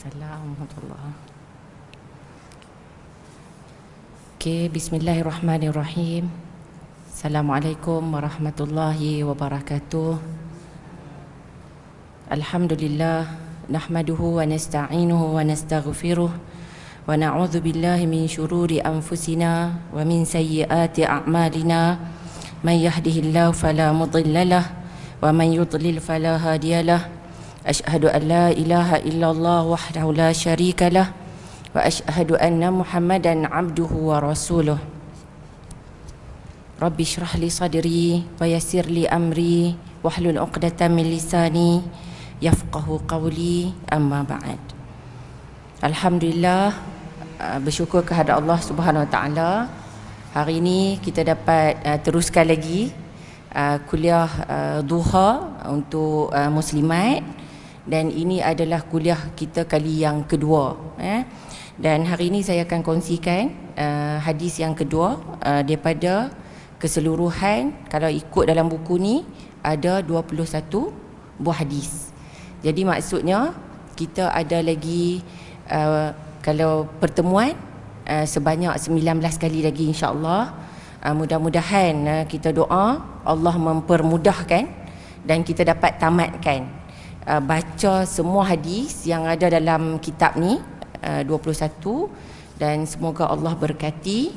Assalamualaikum. Okay, bismillahirrahmanirrahim. Assalamualaikum warahmatullahi wabarakatuh. Alhamdulillah, nahmaduhu wa nasta'inuhu wa nastaghfiruh wa na'udzu billahi min syururi anfusina wa min sayyiati a'malina. Man yahdihillahu fala mudhillalah wa man yudlil fala hadiyalah. Asyhadu an la ilaha illallah wahdahu la syarikalah wa asyhadu anna Muhammadan abduhu wa rasuluh. Rabbi shrah li sadri wa yassir li amri wahlul 'uqdatam min lisani yafqahu qawli, amma ba'd. Alhamdulillah, bersyukur kepada Allah Subhanahu wa taala. Hari ini kita dapat teruskan lagi kuliah duha untuk muslimat, dan ini adalah kuliah kita kali yang kedua. Dan hari ini saya akan kongsikan hadis yang kedua daripada keseluruhan. Kalau ikut dalam buku ni ada 21 buah hadis. Jadi maksudnya kita ada lagi kalau pertemuan sebanyak 19 kali lagi, insya-Allah. Mudah-mudahan kita doa Allah mempermudahkan dan kita dapat tamatkan baca semua hadis yang ada dalam kitab ni 21, dan semoga Allah berkati,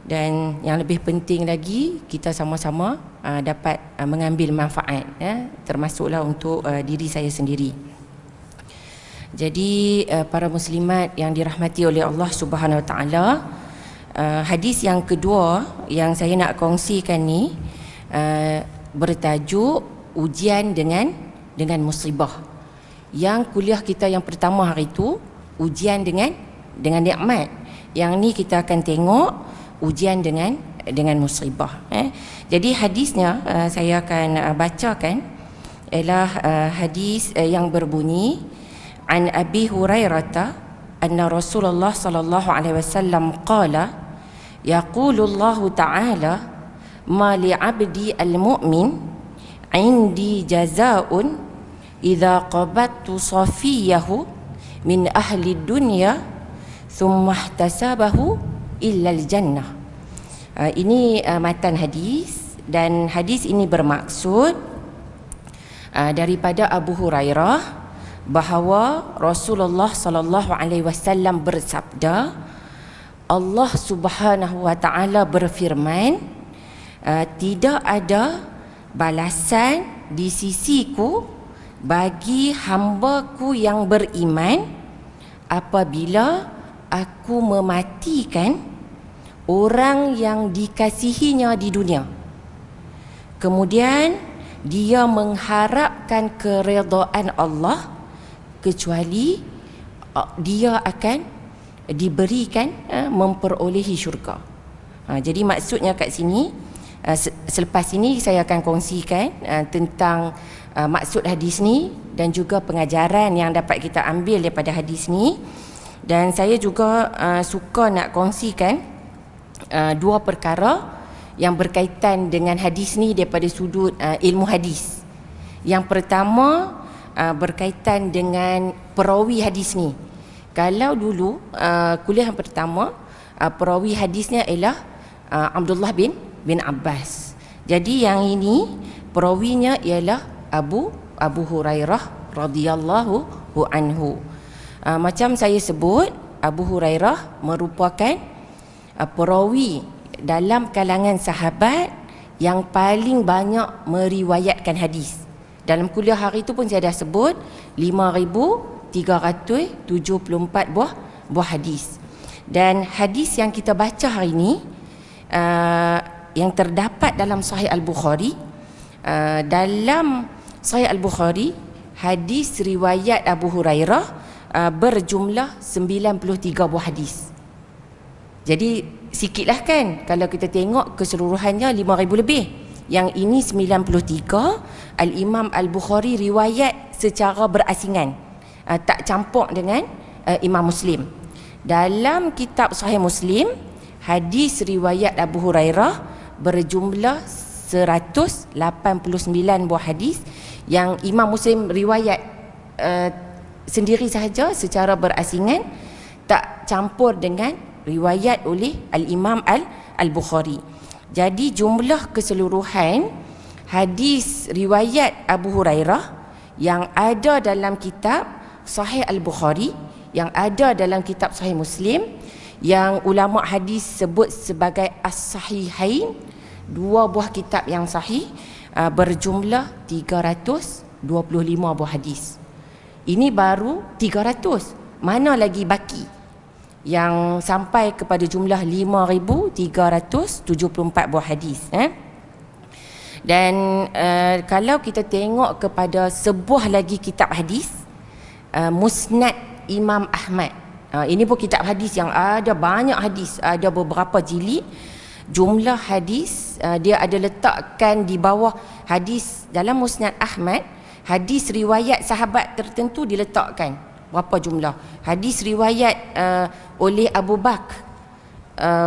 dan yang lebih penting lagi kita sama-sama dapat mengambil manfaat, termasuklah untuk diri saya sendiri. Jadi para muslimat yang dirahmati oleh Allah Subhanahu wa taala, hadis yang kedua yang saya nak kongsikan ni bertajuk ujian dengan musibah. Yang kuliah kita yang pertama hari itu ujian dengan nikmat. Yang ni kita akan tengok ujian dengan musibah. Jadi hadisnya saya akan bacakan ialah hadis yang berbunyi, an Abi Hurairah anna Rasulullah sallallahu alaihi wasallam qala yaqulullahu ta'ala ma li 'abdi al-mu'min indi jazaa'un idza qabattu safiyahu min ahli dunya thumma ihtasabahu illa al-jannah. Ini matan hadis, dan hadis ini bermaksud daripada Abu Hurairah bahawa Rasulullah sallallahu alaihi wasallam bersabda, Allah Subhanahu wa taala berfirman, tidak ada balasan di sisiku bagi hamba-Ku yang beriman apabila aku mematikan orang yang dikasihinya di dunia, kemudian dia mengharapkan keredaan Allah, kecuali dia akan diberikan memperolehi syurga. Jadi maksudnya kat sini, selepas ini saya akan kongsikan tentang maksud hadis ni dan juga pengajaran yang dapat kita ambil daripada hadis ni. Dan saya juga suka nak kongsikan dua perkara yang berkaitan dengan hadis ni daripada sudut ilmu hadis. Yang pertama berkaitan dengan perawi hadis ni. Kalau dulu kuliah yang pertama perawi hadisnya ialah Abdullah bin Abbas. Jadi yang ini perawinya ialah Abu Hurairah radhiyallahu anhu. Macam saya sebut, Abu Hurairah merupakan perawi dalam kalangan sahabat yang paling banyak meriwayatkan hadis. Dalam kuliah hari itu pun saya dah sebut 5,374 buah hadis. Dan hadis yang kita baca hari ini yang terdapat dalam Sahih Al-Bukhari, dalam Sahih Al-Bukhari hadis riwayat Abu Hurairah berjumlah 93 buah hadis. Jadi sikitlah kan kalau kita tengok keseluruhannya 5,000 lebih. Yang ini 93. Al-Imam Al-Bukhari riwayat secara berasingan, tak campur dengan Imam Muslim. Dalam kitab Sahih Muslim, hadis riwayat Abu Hurairah berjumlah 189 buah hadis. Yang Imam Muslim riwayat sendiri sahaja secara berasingan, tak campur dengan riwayat oleh Al-Imam Al-Bukhari. Jadi jumlah keseluruhan hadis riwayat Abu Hurairah yang ada dalam kitab Sahih Al-Bukhari, yang ada dalam kitab Sahih Muslim, yang ulama hadis sebut sebagai As-Sahihain, dua buah kitab yang sahih, berjumlah 325 buah hadis. Ini baru 300, mana lagi baki yang sampai kepada jumlah 5,374 buah hadis. Dan kalau kita tengok kepada sebuah lagi kitab hadis, Musnad Imam Ahmad, ini pun kitab hadis yang ada banyak hadis, ada beberapa jilid. Jumlah hadis dia ada letakkan di bawah hadis dalam Musnad Ahmad. Hadis riwayat sahabat tertentu diletakkan berapa jumlah. Hadis riwayat oleh Abu Bakar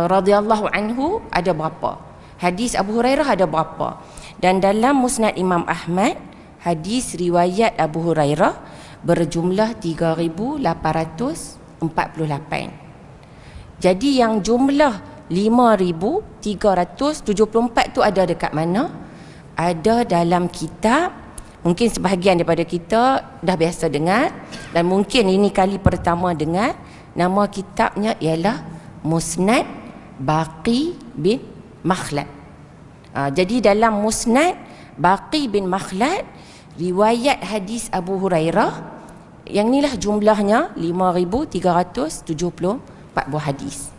radhiyallahu anhu ada berapa, hadis Abu Hurairah ada berapa. Dan dalam Musnad Imam Ahmad, hadis riwayat Abu Hurairah berjumlah 3,848. Jadi yang jumlah 5,374 tu ada dekat mana? Ada dalam kitab, mungkin sebahagian daripada kita dah biasa dengar, dan mungkin ini kali pertama dengar. Nama kitabnya ialah Musnad Baqi bin Makhlad. Jadi dalam Musnad Baqi bin Makhlad, riwayat hadis Abu Hurairah, yang inilah jumlahnya 5,374 buah hadis.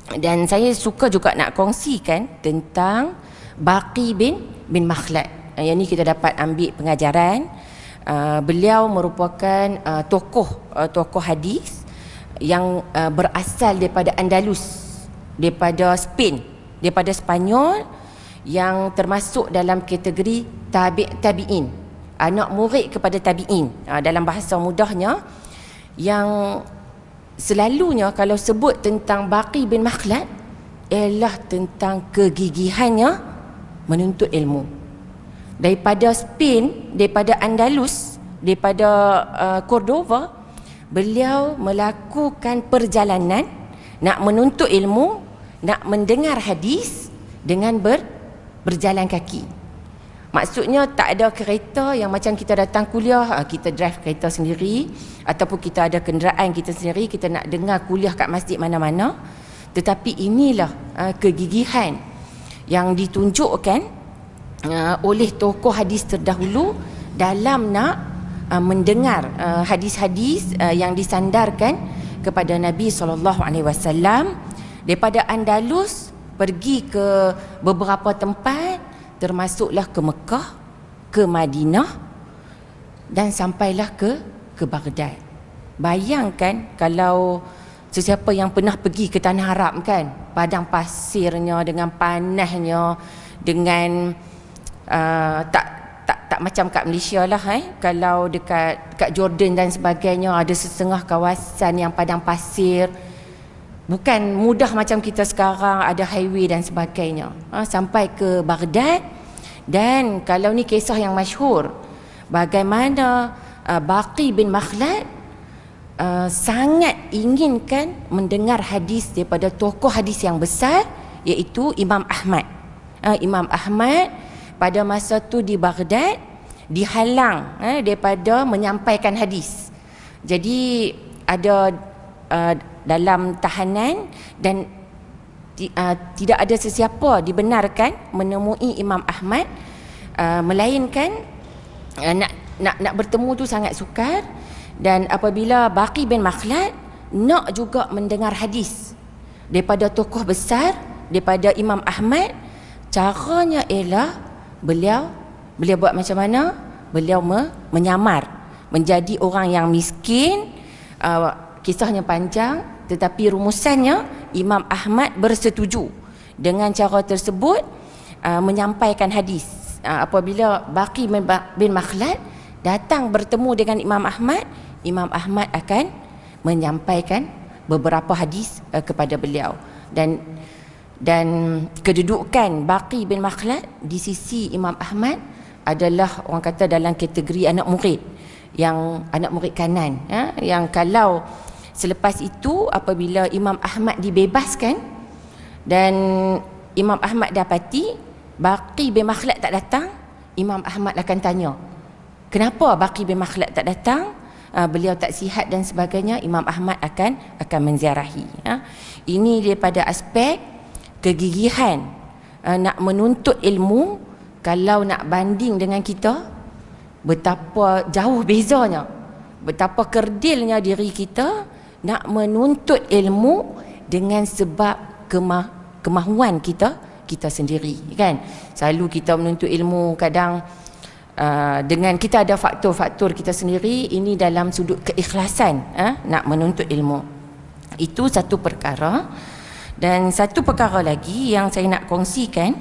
Dan saya suka juga nak kongsikan tentang Baqi bin Makhlad. Yang ni kita dapat ambil pengajaran. Beliau merupakan tokoh hadis yang berasal daripada Andalus, daripada Spain, daripada Spanyol, yang termasuk dalam kategori tabi'in, anak murid kepada tabi'in. Dalam bahasa mudahnya, yang selalunya kalau sebut tentang Baqi bin Makhlad ialah tentang kegigihannya menuntut ilmu. Daripada Spain, daripada Andalus, daripada Cordova, beliau melakukan perjalanan nak menuntut ilmu, nak mendengar hadis dengan berjalan kaki. Maksudnya tak ada kereta yang macam kita datang kuliah, kita drive kereta sendiri, ataupun kita ada kenderaan kita sendiri, kita nak dengar kuliah kat masjid mana-mana. Tetapi inilah kegigihan yang ditunjukkan oleh tokoh hadis terdahulu dalam nak mendengar hadis-hadis yang disandarkan kepada Nabi SAW. Daripada Andalus pergi ke beberapa tempat, termasuklah ke Mekah, ke Madinah, dan sampailah ke Baghdad. Bayangkan kalau sesiapa yang pernah pergi ke Tanah Arab kan, padang pasirnya dengan panasnya, dengan tak macam kat Malaysia lah. Kalau dekat Jordan dan sebagainya, ada setengah kawasan yang padang pasir, bukan mudah macam kita sekarang ada highway dan sebagainya. Sampai ke Baghdad. Dan kalau ni kisah yang masyhur, bagaimana Baqi bin Makhlad sangat inginkan mendengar hadis daripada tokoh hadis yang besar, iaitu Imam Ahmad. Imam Ahmad pada masa tu di Baghdad dihalang daripada menyampaikan hadis. Jadi ada dalam tahanan, dan tidak ada sesiapa dibenarkan menemui Imam Ahmad, melainkan nak bertemu tu sangat sukar. Dan apabila Baqi bin Makhlad nak juga mendengar hadis daripada tokoh besar, daripada Imam Ahmad, caranya ialah beliau buat macam mana? Beliau menyamar menjadi orang yang miskin. Kisahnya panjang, tetapi rumusannya Imam Ahmad bersetuju dengan cara tersebut, menyampaikan hadis. Apabila Baqi bin Makhlad datang bertemu dengan Imam Ahmad, Imam Ahmad akan menyampaikan beberapa hadis kepada beliau. Dan kedudukan Baqi bin Makhlad di sisi Imam Ahmad adalah, orang kata, dalam kategori anak murid yang anak murid kanan, yang kalau selepas itu apabila Imam Ahmad dibebaskan dan Imam Ahmad dapati Baqi bin Makhlad tak datang, Imam Ahmad akan tanya, kenapa Baqi bin Makhlad tak datang? Beliau tak sihat dan sebagainya. Imam Ahmad akan menziarahi. Ini daripada aspek kegigihan nak menuntut ilmu. Kalau nak banding dengan kita, betapa jauh bezanya, betapa kerdilnya diri kita nak menuntut ilmu dengan sebab kemahuan kita sendiri, kan? Selalu kita menuntut ilmu kadang dengan kita ada faktor-faktor kita sendiri. Ini dalam sudut keikhlasan nak menuntut ilmu. Itu satu perkara. Dan satu perkara lagi yang saya nak kongsikan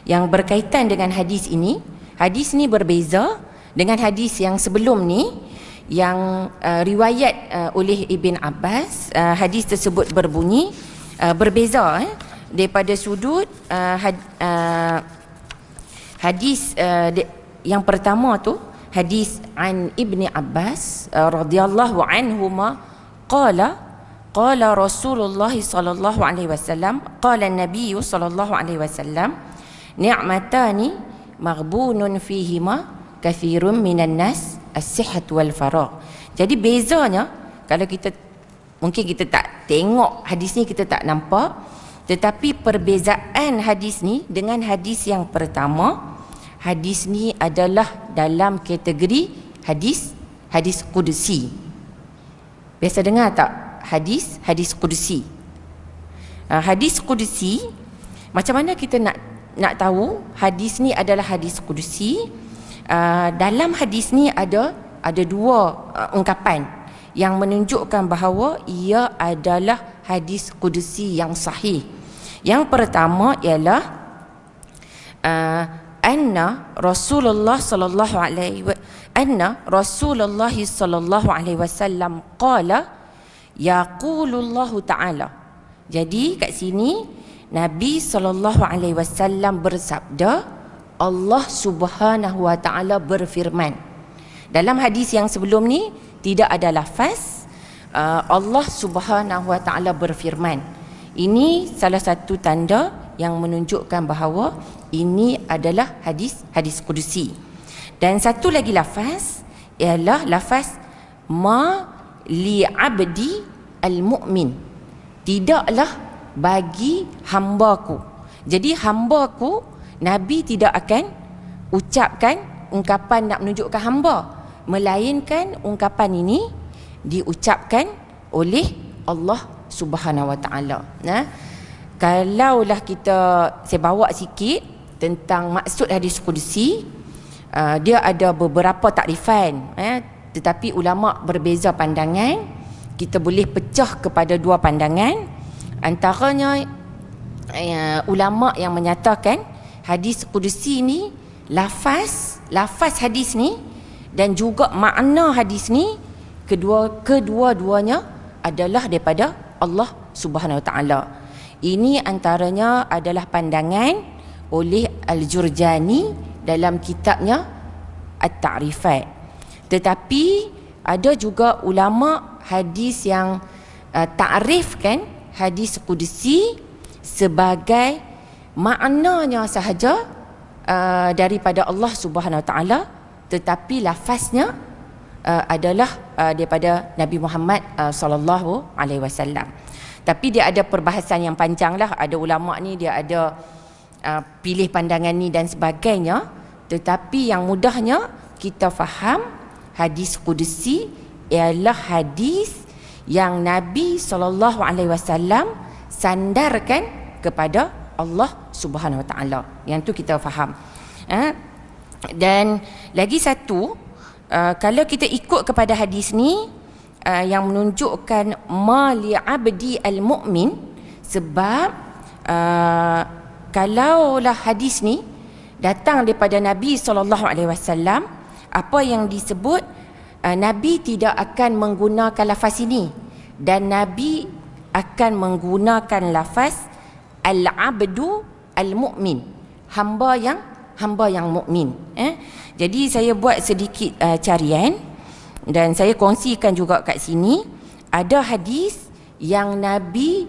yang berkaitan dengan hadis ini. Hadis ni berbeza dengan hadis yang sebelum ni yang riwayat oleh Ibn Abbas. Hadis tersebut berbunyi berbeza daripada sudut hadis yang pertama tu hadis an Ibni Abbas radhiyallahu anhuma qala Rasulullah sallallahu alaihi wasallam qala an-nabiy sallallahu alaihi wasallam ni'matani maghbunun fihima kathirun minan nas as-sihat wal faragh. Jadi bezanya, kalau kita mungkin kita tak tengok hadis ni, kita tak nampak, tetapi perbezaan hadis ni dengan hadis yang pertama, hadis ni adalah dalam kategori hadis qudsi. Biasa dengar tak hadis qudsi? Hadis qudsi, macam mana kita nak tahu hadis ni adalah hadis qudsi? Dalam hadis ni ada dua ungkapan yang menunjukkan bahawa ia adalah hadis qudsi yang sahih. Yang pertama ialah anna Rasulullah sallallahu alaihi wasallam qala yaqulullahu ta'ala. Jadi kat sini Nabi sallallahu alaihi wasallam bersabda, Allah Subhanahu wa taala berfirman. Dalam hadis yang sebelum ni tidak ada lafaz Allah Subhanahu wa taala berfirman. Ini salah satu tanda yang menunjukkan bahawa ini adalah hadis qudsi. Dan satu lagi lafaz ialah lafaz ma li abdi al-mu'min, tidaklah bagi hambaku. Jadi hambaku, Nabi tidak akan ucapkan ungkapan nak menunjukkan hamba, melainkan ungkapan ini diucapkan oleh Allah Subhanahu wa taala. Kalaulah saya bawa sikit tentang maksud hadis qudsi, dia ada beberapa takrifan, tetapi ulama berbeza pandangan. Kita boleh pecah kepada dua pandangan. Antaranya ulama yang menyatakan hadis qudsi ni lafaz hadis ni dan juga makna hadis ni kedua-duanya adalah daripada Allah Subhanahu wa taala. Ini antaranya adalah pandangan oleh Al-Jurjani dalam kitabnya At-Ta'rifat. Tetapi ada juga ulama hadis yang takrifkan hadis qudsi sebagai maknanya sahaja daripada Allah Subhanahu wa taala, tetapi lafaznya adalah daripada Nabi Muhammad sallallahu alaihi wasallam. Tapi dia ada perbahasan yang panjang lah. Ada ulama ni dia ada pilih pandangan ni dan sebagainya. Tetapi yang mudahnya kita faham hadis qudsi ialah hadis yang Nabi sallallahu alaihi wasallam sandarkan kepada Allah Subhanahu wa taala. Yang tu kita faham. Dan lagi satu, kalau kita ikut kepada hadis ni yang menunjukkan ma li abdi al-mu'min, sebab kalaulah hadis ni datang daripada Nabi sallallahu alaihi wasallam, apa yang disebut Nabi tidak akan menggunakan lafaz ini, dan Nabi akan menggunakan lafaz al-abdu al-mu'min, hamba yang mukmin. Jadi saya buat sedikit carian Dan saya kongsikan juga kat sini, ada hadis yang Nabi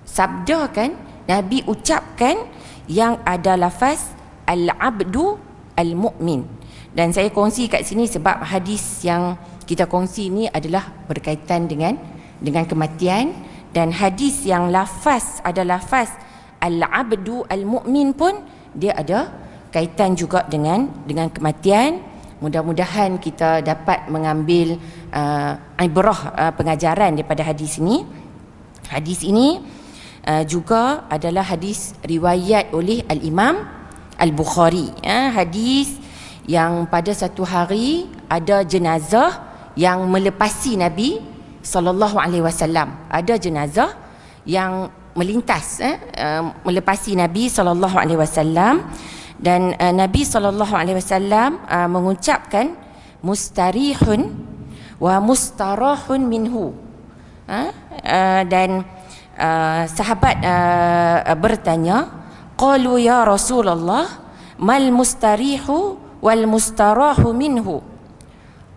sabdakan, Nabi ucapkan yang ada lafaz al-abdu al-mu'min. Dan saya kongsi kat sini sebab hadis yang kita kongsi ni adalah berkaitan dengan kematian, dan hadis yang lafaz ada lafaz al-abdu al-mu'min pun dia ada kaitan juga dengan kematian. Mudah-mudahan kita dapat mengambil ibrah pengajaran daripada hadis ini. Hadis ini juga adalah hadis riwayat oleh Al-Imam Al-Bukhari. Hadis yang pada satu hari ada jenazah yang melepasi Nabi SAW. Ada jenazah yang melintas melepasi Nabi SAW. Dan Nabi SAW mengucapkan mustarihun wa mustarahun minhu. Dan sahabat bertanya, qalu ya Rasulullah mal mustarihu wal mustarahu minhu?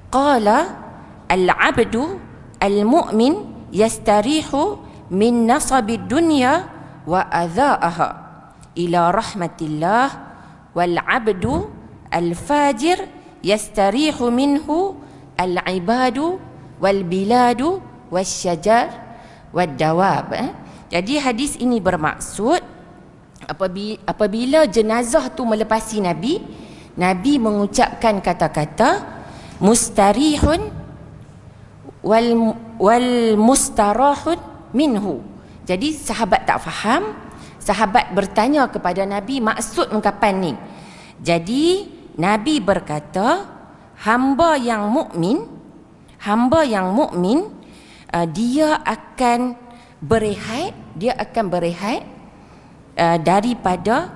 Qala al-abdu al-mu'min yastarihu min nasabid dunya wa adha'aha ila rahmatillah, wal abdu al fajir yastarihu minhu al ibadu wal biladu wasyajar wad dawab. Jadi hadis ini bermaksud apabila jenazah tu melepasi Nabi, Nabi mengucapkan kata-kata mustarihun wal mustarahun minhu. Jadi sahabat tak faham, sahabat bertanya kepada Nabi maksud ungkapan ni. Jadi Nabi berkata, hamba yang mukmin dia akan berehat daripada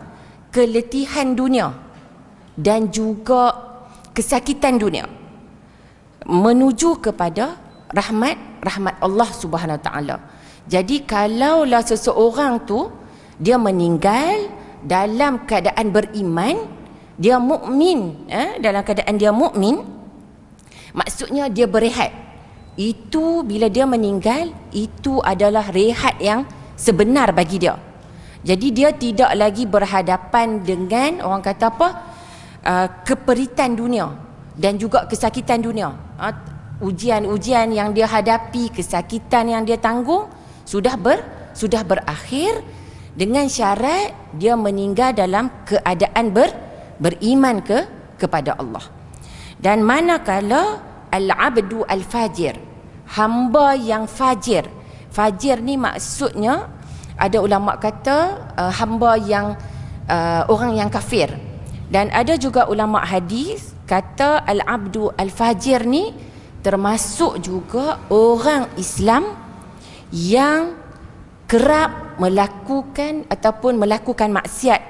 keletihan dunia dan juga kesakitan dunia menuju kepada rahmat Allah Subhanahu Wa Taala. Jadi kalaulah seseorang tu dia meninggal dalam keadaan beriman, dia mukmin, dalam keadaan dia mukmin, maksudnya dia berehat. Itu bila dia meninggal, itu adalah rehat yang sebenar bagi dia. Jadi dia tidak lagi berhadapan dengan orang kata apa, keperitan dunia dan juga kesakitan dunia. Ujian-ujian yang dia hadapi, kesakitan yang dia tanggung sudah berakhir, dengan syarat dia meninggal dalam keadaan beriman kepada Allah. Dan manakala al-abdu al-fajir, hamba yang fajir. Fajir ni maksudnya ada ulama kata hamba yang orang yang kafir. Dan ada juga ulama hadis kata al-abdu al-fajir ni termasuk juga orang Islam yang kerap melakukan maksiat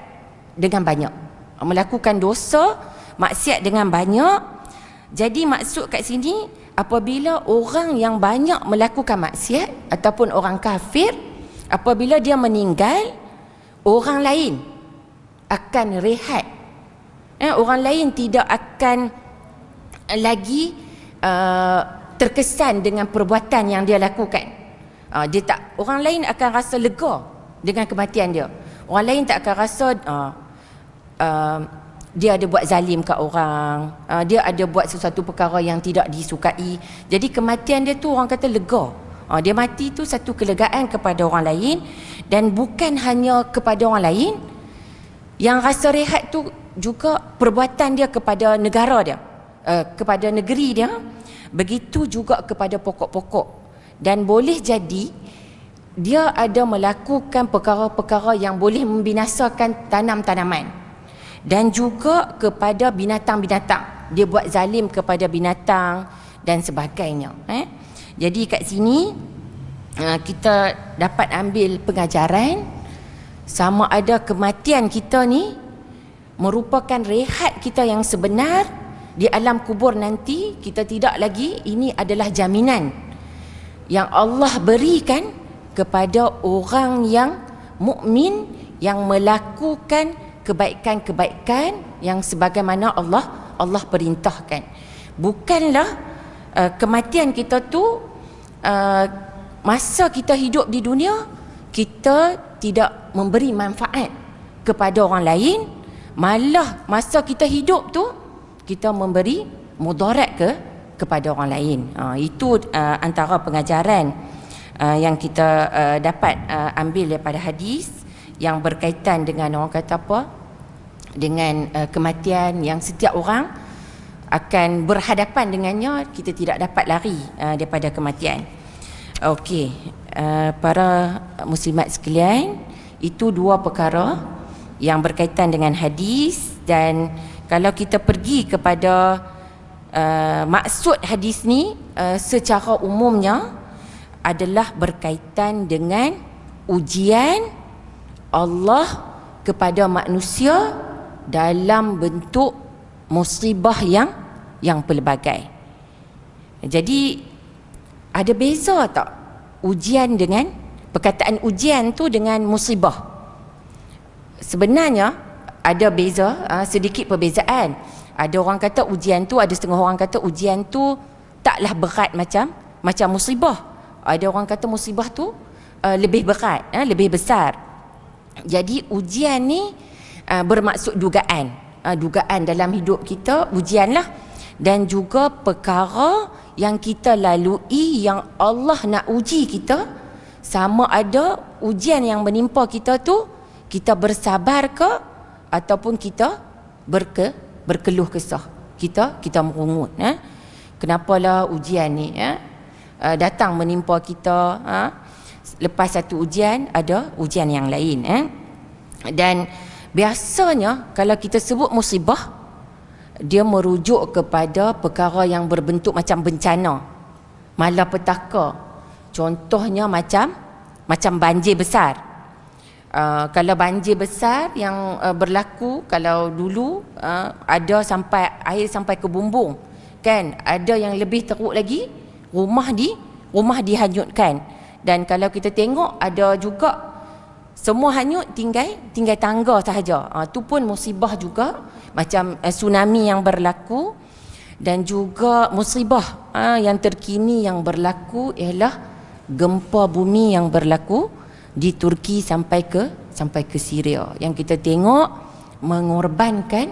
dengan banyak, melakukan dosa maksiat dengan banyak. Jadi maksud kat sini, apabila orang yang banyak melakukan maksiat ataupun orang kafir, apabila dia meninggal, orang lain akan rehat. Orang lain tidak akan lagi terkesan dengan perbuatan yang dia lakukan. Orang lain akan rasa lega dengan kematian dia. Orang lain tak akan rasa dia ada buat zalim kat orang, dia ada buat sesuatu perkara yang tidak disukai. Jadi kematian dia tu orang kata lega. Dia mati tu satu kelegaan kepada orang lain. Dan bukan hanya kepada orang lain, yang rasa rehat tu juga perbuatan dia kepada negara dia, kepada negeri dia. Begitu juga kepada pokok-pokok. Dan boleh jadi dia ada melakukan perkara-perkara yang boleh membinasakan tanam-tanaman, dan juga kepada binatang-binatang. Dia buat zalim kepada binatang dan sebagainya. Jadi kat sini kita dapat ambil pengajaran, sama ada kematian kita ni merupakan rehat kita yang sebenar di alam kubur nanti. Kita tidak lagi, ini adalah jaminan yang Allah berikan kepada orang yang mukmin yang melakukan kebaikan-kebaikan yang sebagaimana Allah perintahkan. Bukanlah kematian kita tu, masa kita hidup di dunia, kita tidak memberi manfaat kepada orang lain, malah masa kita hidup tu kita memberi mudarat kepada orang lain. Itu antara pengajaran yang kita dapat ambil daripada hadis yang berkaitan dengan orang kata apa, dengan kematian yang setiap orang akan berhadapan dengannya. Kita tidak dapat lari daripada kematian. Okey, para muslimat sekalian, itu dua perkara yang berkaitan dengan hadis. Dan kalau kita pergi kepada maksud hadis ni, secara umumnya adalah berkaitan dengan ujian Allah kepada manusia dalam bentuk musibah yang pelbagai. Jadi ada beza tak ujian dengan, perkataan ujian tu dengan musibah? Sebenarnya ada beza, sedikit perbezaan. Ada orang kata ujian tu, ada setengah orang kata ujian tu taklah berat macam musibah. Ada orang kata musibah tu lebih berat, lebih besar. Jadi ujian ni bermaksud dugaan. Dugaan dalam hidup kita, ujianlah. Dan juga perkara yang kita lalui yang Allah nak uji kita, sama ada ujian yang menimpa kita tu kita bersabar ke ataupun kita berkeluh kesah, kita merungut. Kenapalah ujian ni datang menimpa kita, lepas satu ujian ada ujian yang lain. Dan biasanya kalau kita sebut musibah, dia merujuk kepada perkara yang berbentuk macam bencana, malapetaka. Contohnya macam banjir besar. Kalau banjir besar yang berlaku, kalau dulu ada sampai air sampai ke bumbung, kan? Ada yang lebih teruk lagi, rumah dihanyutkan. Dan kalau kita tengok ada juga semua hanyut, tinggal tangga sahaja. Tu pun musibah juga, macam tsunami yang berlaku. Dan juga musibah yang terkini yang berlaku ialah gempa bumi yang berlaku di Turki sampai ke Syria, yang kita tengok mengorbankan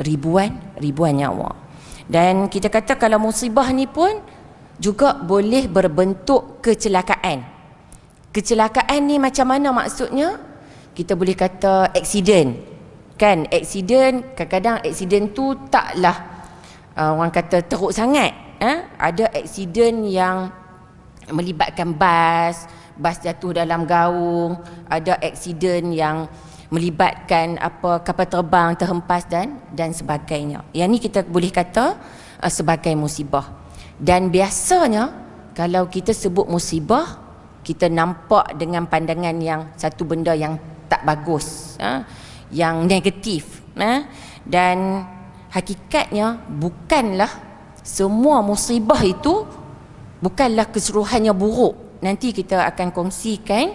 ribuan nyawa. Dan kita kata kalau musibah ni pun juga boleh berbentuk kecelakaan. Kecelakaan ni macam mana maksudnya? Kita boleh kata aksiden, kan? Aksiden, kadang-kadang aksiden tu taklah orang kata teruk sangat. Ada aksiden yang melibatkan bas jatuh dalam gaung, ada aksiden yang melibatkan kapal terbang terhempas dan sebagainya. Yang ni kita boleh kata sebagai musibah. Dan biasanya kalau kita sebut musibah, kita nampak dengan pandangan yang satu benda yang tak bagus, yang negatif. Dan hakikatnya bukanlah semua musibah itu, bukanlah keseluruhannya buruk. Nanti kita akan kongsikan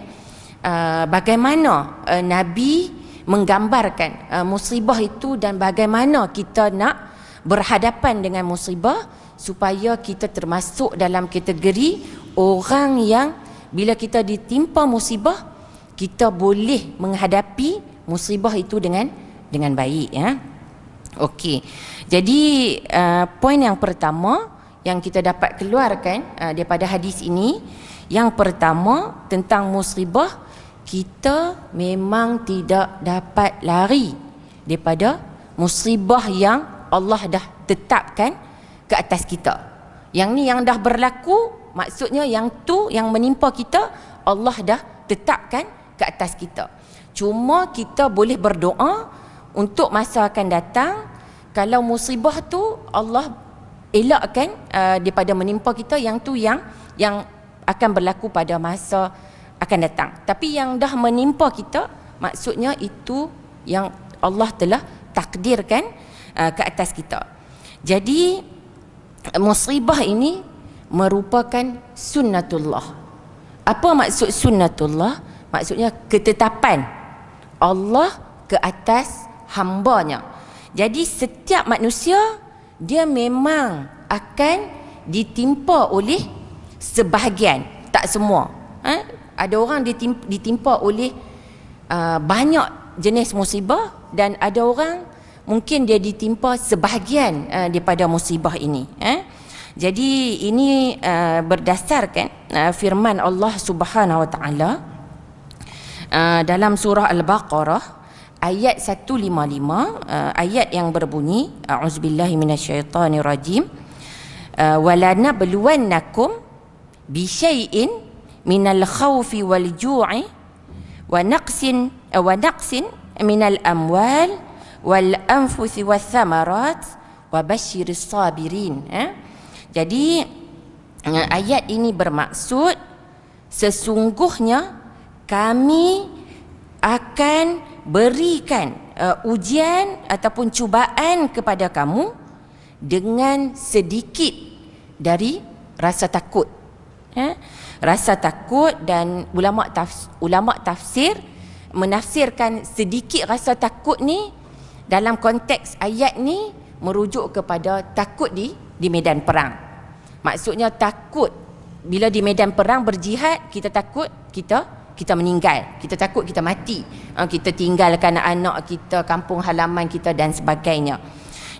bagaimana Nabi menggambarkan musibah itu dan bagaimana kita nak berhadapan dengan musibah supaya kita termasuk dalam kategori orang yang bila kita ditimpa musibah, kita boleh menghadapi musibah itu dengan baik. Okey. Jadi poin yang pertama yang kita dapat keluarkan daripada hadis ini, yang pertama tentang musibah, kita memang tidak dapat lari daripada musibah yang Allah dah tetapkan ke atas kita. Yang ni yang dah berlaku, maksudnya yang tu yang menimpa kita, Allah dah tetapkan ke atas kita. Cuma kita boleh berdoa untuk masa akan datang, kalau musibah tu Allah elakkan daripada menimpa kita, yang tu yang akan berlaku pada masa akan datang. Tapi yang dah menimpa kita, maksudnya itu yang Allah telah takdirkan ke atas kita. Jadi musibah ini merupakan sunnatullah. Apa maksud sunnatullah? Maksudnya ketetapan Allah ke atas hambanya. Jadi setiap manusia dia memang akan ditimpa oleh sebahagian, tak semua. Ada orang ditimpa oleh banyak jenis musibah, dan ada orang mungkin dia ditimpa sebahagian daripada musibah ini. Jadi ini berdasarkan firman Allah Subhanahu Wa Taala dalam surah Al-Baqarah ayat 155, ayat yang berbunyi, a'udzubillahi minasyaitonirrajim, wala nabluwannakum bi syai'in minal khawfi wal ju'i wa naqsin minal amwal wal anfusi wath thamarat wa basyiris sabirin. Jadi ayat ini bermaksud sesungguhnya kami akan berikan ujian ataupun cubaan kepada kamu dengan sedikit dari rasa takut. Rasa takut, dan ulama tafsir menafsirkan sedikit rasa takut ni dalam konteks ayat ni merujuk kepada takut di medan perang. Maksudnya takut bila di medan perang berjihad, kita takut kita meninggal, kita takut kita mati, kita tinggalkan anak kita, kampung halaman kita dan sebagainya.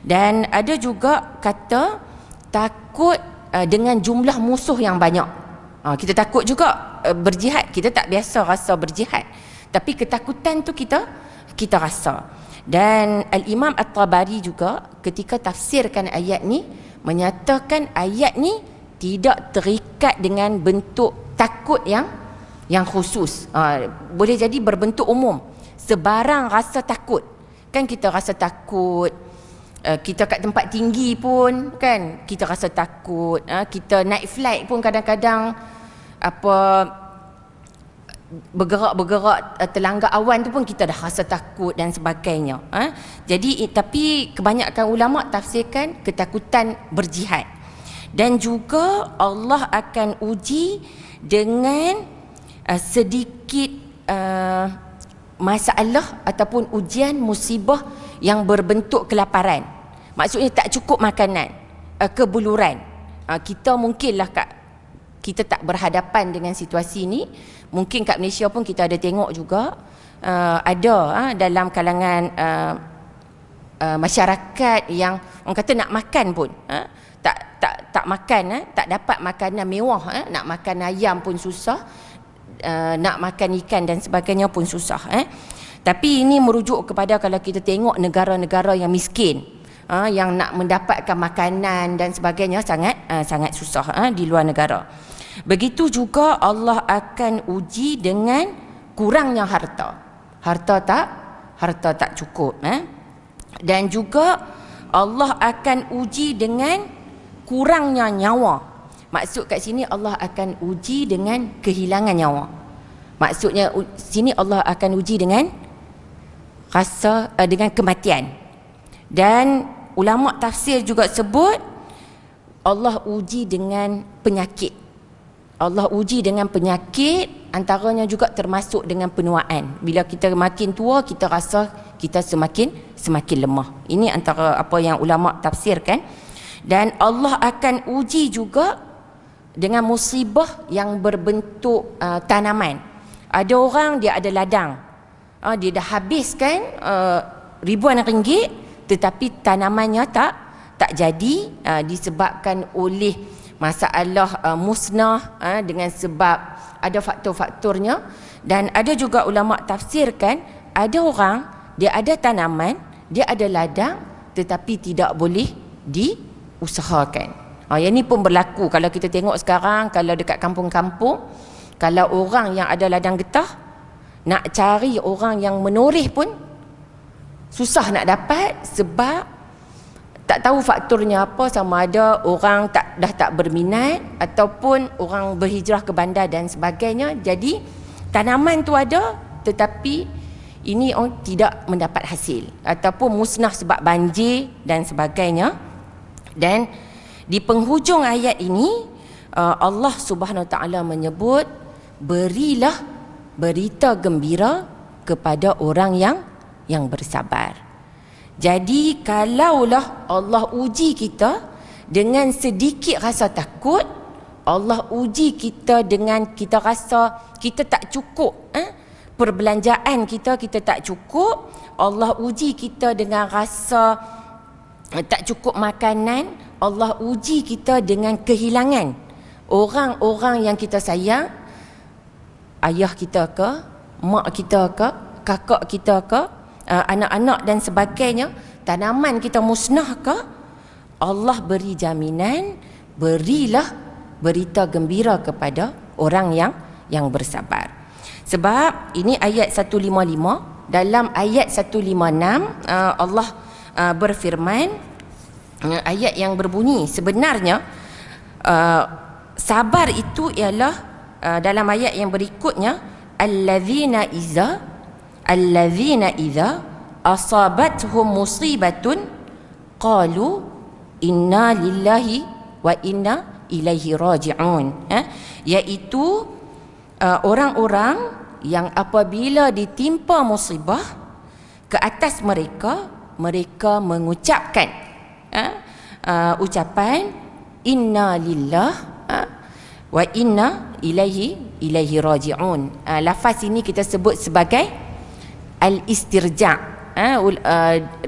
Dan ada juga kata takut dengan jumlah musuh yang banyak. Kita takut juga berjihad, kita tak biasa rasa berjihad, tapi ketakutan tu kita rasa. Dan Al-Imam At-Tabari juga ketika tafsirkan ayat ni menyatakan ayat ni tidak terikat dengan bentuk takut yang khusus. Boleh jadi berbentuk umum, sebarang rasa takut. Kan kita rasa takut, kita kat tempat tinggi pun kan kita rasa takut, kita naik flight pun kadang-kadang bergerak terlanggar awan tu pun kita dah rasa takut dan sebagainya. Jadi tapi kebanyakan ulama tafsirkan ketakutan berjihad. Dan juga Allah akan uji dengan sedikit masalah ataupun ujian musibah yang berbentuk kelaparan. Maksudnya tak cukup makanan, kebuluran. Kita mungkinlah kita tak berhadapan dengan situasi ni. Mungkin kat Malaysia pun kita ada tengok juga, ada dalam kalangan masyarakat yang orang kata nak makan pun tak makan, tak dapat makanan mewah, nak makan ayam pun susah, nak makan ikan dan sebagainya pun susah. Tapi ini merujuk kepada kalau kita tengok negara-negara yang miskin, yang nak mendapatkan makanan dan sebagainya sangat susah di luar negara. Begitu juga Allah akan uji dengan kurangnya harta. Harta tak cukup. Dan juga Allah akan uji dengan kurangnya nyawa. Maksud kat sini Allah akan uji dengan kehilangan nyawa. Maksudnya sini Allah akan uji dengan dengan kematian. Dan ulama tafsir juga sebut Allah uji dengan penyakit. Allah uji dengan penyakit, antaranya juga termasuk dengan penuaan. Bila kita makin tua, kita rasa kita semakin lemah. Ini antara apa yang ulama tafsirkan. Dan Allah akan uji juga dengan musibah yang berbentuk tanaman. Ada orang dia ada ladang, dia dah habiskan ribuan ringgit, tetapi tanamannya tak jadi, disebabkan oleh masalah musnah, dengan sebab ada faktor-faktornya. Dan ada juga ulama tafsirkan ada orang dia ada tanaman, dia ada ladang, tetapi tidak boleh diusahakan. Yang ni pun berlaku kalau kita tengok sekarang. Kalau dekat kampung-kampung, kalau orang yang ada ladang getah, nak cari orang yang menoreh pun susah nak dapat, sebab tak tahu faktornya apa, sama ada orang dah tak berminat ataupun orang berhijrah ke bandar dan sebagainya. Jadi tanaman tu ada, tetapi ini orang tidak mendapat hasil ataupun musnah sebab banjir dan sebagainya. Dan di penghujung ayat ini Allah Subhanahu Wa Taala menyebut, berilah berita gembira kepada orang yang bersabar. Jadi kalaulah Allah uji kita dengan sedikit rasa takut, Allah uji kita dengan kita rasa kita tak cukup, perbelanjaan kita tak cukup. Allah uji kita dengan rasa tak cukup makanan. Allah uji kita dengan kehilangan orang-orang yang kita sayang, ayah kita ke, mak kita ke, kakak kita ke, anak-anak dan sebagainya, tanaman kita musnah ke. Allah beri jaminan, berilah berita gembira kepada orang yang bersabar. Sebab ini ayat 155. Dalam ayat 156 Allah berfirman, ayat yang berbunyi sebenarnya sabar itu ialah dalam ayat yang berikutnya, allazina idza asabatuhum musibatun qalu inna lillahi wa inna ilaihi raji'un, iaitu orang-orang yang apabila ditimpa musibah ke atas mereka, mereka mengucapkan ucapan inna lillah wa inna ilaihi raji'un. Lafaz ini kita sebut sebagai al-istirja'.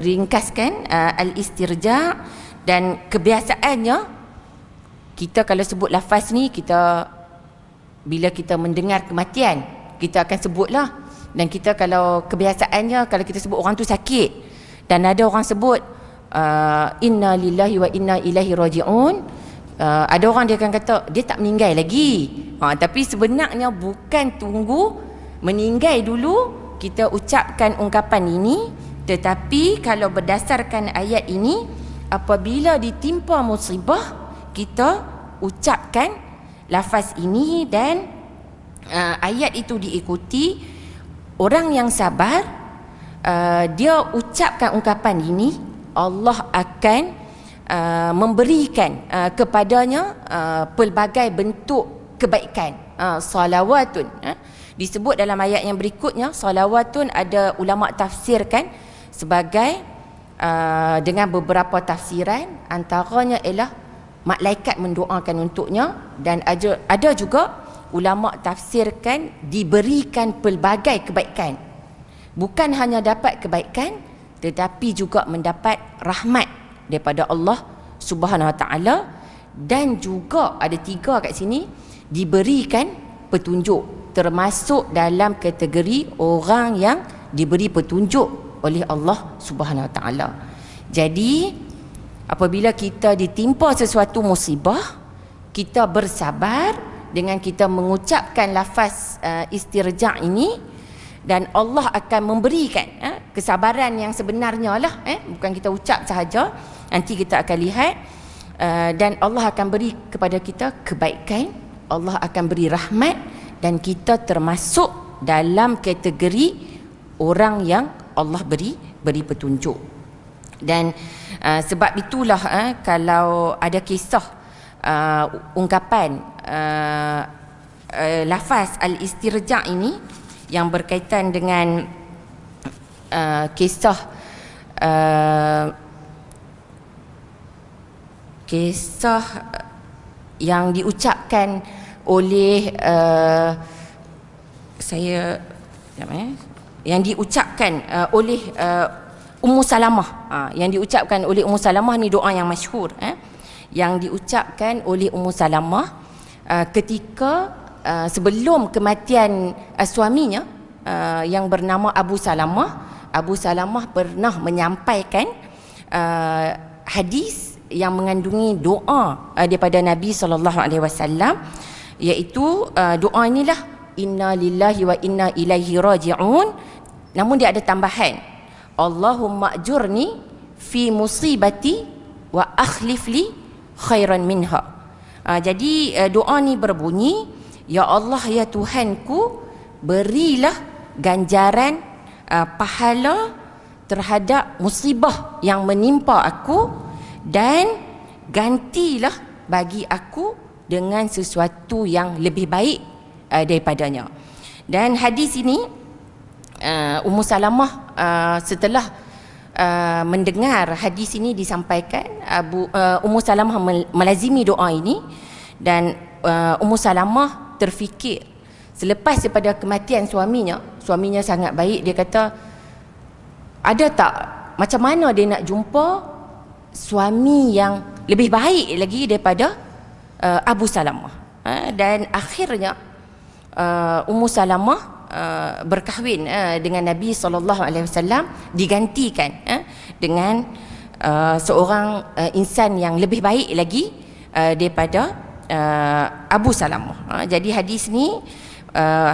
Ringkaskan, al-istirja'. Dan kebiasaannya kita kalau sebut lafaz ni, kita bila kita mendengar kematian kita akan sebutlah. Dan kita kalau kebiasaannya, kalau kita sebut orang tu sakit dan ada orang sebut inna lillahi wa inna ilaihi raji'un, ada orang dia akan kata dia tak meninggal lagi. Tapi sebenarnya bukan tunggu meninggal dulu kita ucapkan ungkapan ini, tetapi kalau berdasarkan ayat ini, apabila ditimpa musibah kita ucapkan lafaz ini, dan ayat itu diikuti. Orang yang sabar, dia ucapkan ungkapan ini, Allah akan memberikan kepadanya pelbagai bentuk kebaikan. Salawatun, disebut dalam ayat yang berikutnya. Salawatun ada ulama tafsirkan sebagai dengan beberapa tafsiran, antaranya ialah malaikat mendoakan untuknya, dan ada juga ulama tafsirkan diberikan pelbagai kebaikan. Bukan hanya dapat kebaikan, tetapi juga mendapat rahmat daripada Allah Subhanahu Wa Taala, dan juga ada 3 kat sini, diberikan petunjuk, termasuk dalam kategori orang yang diberi petunjuk oleh Allah Subhanahu Wa Taala. Jadi apabila kita ditimpa sesuatu musibah, kita bersabar dengan kita mengucapkan lafaz istirja' ini, dan Allah akan memberikan kesabaran yang sebenarnya lah, bukan kita ucap sahaja. Nanti kita akan lihat, dan Allah akan beri kepada kita kebaikan, Allah akan beri rahmat, dan kita termasuk dalam kategori orang yang Allah beri petunjuk. Dan sebab itulah kalau ada kisah ungkapan lafaz al-istirja' ini yang berkaitan dengan kisah yang diucapkan oleh yang diucapkan oleh Ummu Salamah. Yang diucapkan oleh Ummu Salamah ni doa yang masyhur, yang diucapkan oleh Ummu Salamah ketika sebelum kematian suaminya yang bernama Abu Salamah. Abu Salamah pernah menyampaikan hadis yang mengandungi doa daripada Nabi SAW, iaitu doa inilah, inna lillahi wa inna ilaihi raji'un. Namun dia ada tambahan, Allahumma ajurni fi musibati wa akhlif li khairan minha. Jadi doa ni berbunyi, ya Allah, ya Tuhanku, berilah ganjaran pahala terhadap musibah yang menimpa aku, dan gantilah bagi aku dengan sesuatu yang lebih baik daripadanya. Dan hadis ini Ummu Salamah setelah mendengar hadis ini disampaikan, Ummu Salamah melazimi doa ini, dan Ummu Salamah terfikir selepas daripada kematian suaminya sangat baik, dia kata ada tak, macam mana dia nak jumpa suami yang lebih baik lagi daripada Abu Salamah. Dan akhirnya Ummu Salamah berkahwin dengan Nabi SAW, digantikan dengan seorang insan yang lebih baik lagi daripada Abu Salamah. Jadi hadis ni,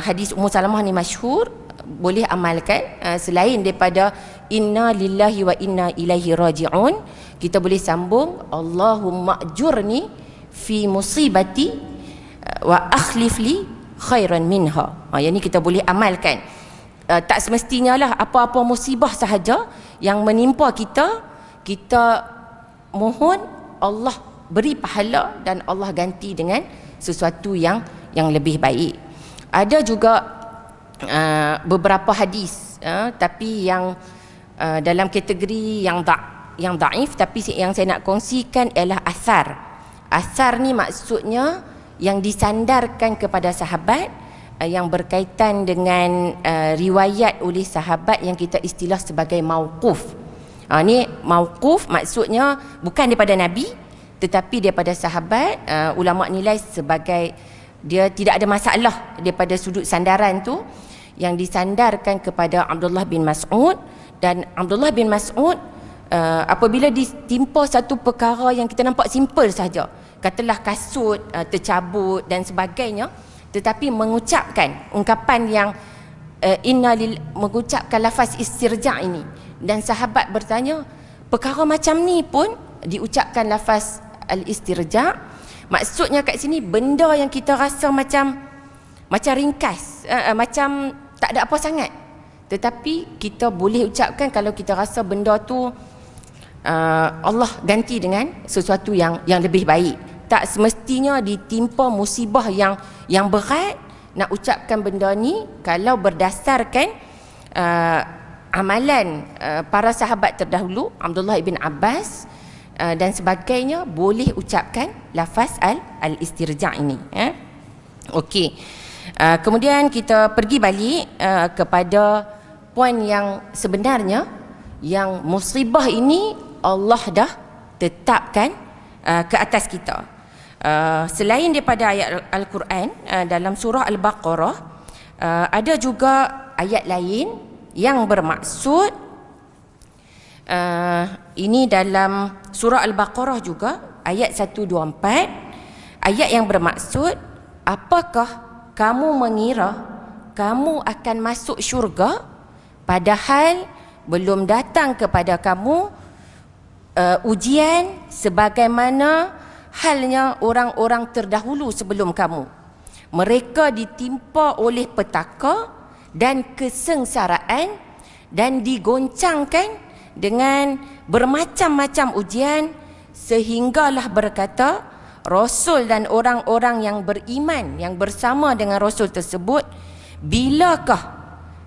hadis Ummu Salamah ni masyhur, boleh amalkan. Selain daripada inna lillahi wa inna ilaihi raji'un, kita boleh sambung Allahumma ajurni fi musibati wa akhlif li khairan minha. Yang ni kita boleh amalkan. Tak semestinya lah apa-apa musibah sahaja yang menimpa kita, kita mohon Allah beri pahala dan Allah ganti dengan sesuatu yang lebih baik. Ada juga beberapa hadis tapi yang dalam kategori yang daif, tapi yang saya nak kongsikan ialah asar. Asar ni maksudnya yang disandarkan kepada sahabat, yang berkaitan dengan riwayat oleh sahabat yang kita istilah sebagai mauquf. Ni mauquf maksudnya bukan daripada Nabi tetapi daripada sahabat. Ulama nilai sebagai dia tidak ada masalah daripada sudut sandaran tu, yang disandarkan kepada Abdullah bin Mas'ud. Dan Abdullah bin Mas'ud apabila ditimpa satu perkara yang kita nampak simple saja, katalah kasut tercabut dan sebagainya, tetapi mengucapkan ungkapan yang mengucapkan lafaz istirja' ini, dan sahabat bertanya, perkara macam ni pun diucapkan lafaz al-istirja', maksudnya kat sini benda yang kita rasa macam ringkas, macam tak ada apa sangat, tetapi kita boleh ucapkan kalau kita rasa benda tu Allah ganti dengan sesuatu yang lebih baik. Tak semestinya ditimpa musibah yang berat nak ucapkan benda ni. Kalau berdasarkan amalan para sahabat terdahulu, Abdullah bin Abbas dan sebagainya, boleh ucapkan lafaz al-istirja' ini. Okey. Kemudian kita pergi balik kepada poin yang sebenarnya, yang musibah ini Allah dah tetapkan ke atas kita. Selain daripada ayat Al-Quran dalam surah Al-Baqarah, ada juga ayat lain yang bermaksud, ini dalam surah Al-Baqarah juga ayat 124, ayat yang bermaksud, apakah kamu mengira kamu akan masuk syurga padahal belum datang kepada kamu ujian sebagaimana halnya orang-orang terdahulu sebelum kamu. Mereka ditimpa oleh petaka dan kesengsaraan dan digoncangkan dengan bermacam-macam ujian, sehinggalah berkata Rasul dan orang-orang yang beriman yang bersama dengan Rasul tersebut, bilakah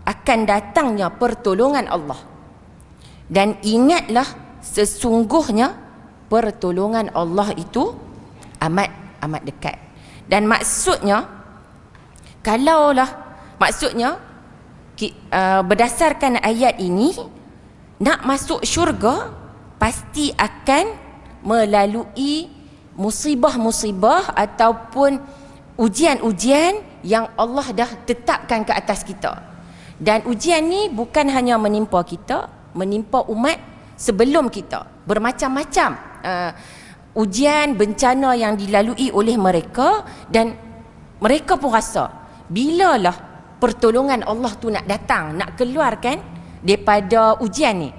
akan datangnya pertolongan Allah? Dan ingatlah sesungguhnya pertolongan Allah itu amat dekat. Dan maksudnya, berdasarkan ayat ini, nak masuk syurga pasti akan melalui musibah-musibah ataupun ujian-ujian yang Allah dah tetapkan ke atas kita. Dan ujian ni bukan hanya menimpa kita, menimpa umat sebelum kita. Bermacam-macam ujian, bencana yang dilalui oleh mereka, dan mereka pun rasa bilalah pertolongan Allah tu nak datang, nak keluarkan daripada ujian ni.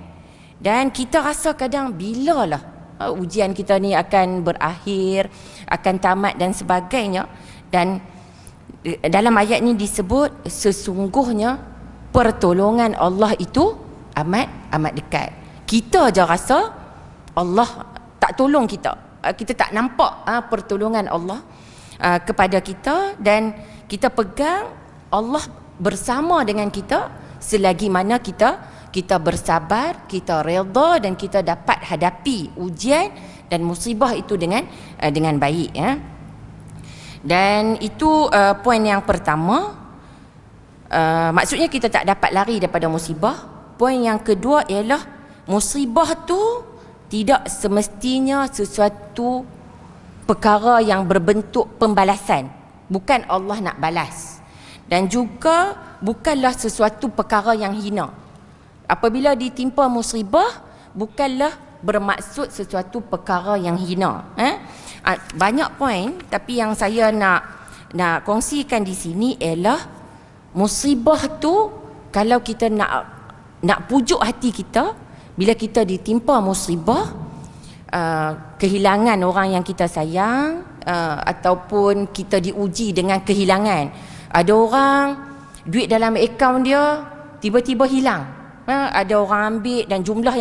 Dan kita rasa kadang bilalah ujian kita ni akan berakhir, akan tamat dan sebagainya. Dan dalam ayat ni disebut sesungguhnya pertolongan Allah itu amat dekat. Kita je rasa Allah tak tolong kita. Kita tak nampak pertolongan Allah kepada kita, dan kita pegang Allah bersama dengan kita selagi mana kita kita bersabar, kita redha dan kita dapat hadapi ujian dan musibah itu dengan baik, ya. Dan itu poin yang pertama. Maksudnya kita tak dapat lari daripada musibah. Poin yang kedua ialah musibah tu tidak semestinya sesuatu perkara yang berbentuk pembalasan. Bukan Allah nak balas. Dan juga bukanlah sesuatu perkara yang hina. Apabila ditimpa musibah, bukanlah bermaksud sesuatu perkara yang hina. Banyak poin, tapi yang saya nak kongsikan di sini ialah musibah tu, kalau kita nak pujuk hati kita, bila kita ditimpa musibah, kehilangan orang yang kita sayang, ataupun kita diuji dengan kehilangan. Ada orang duit dalam akaun dia tiba-tiba hilang. Ada orang ambil dan jumlah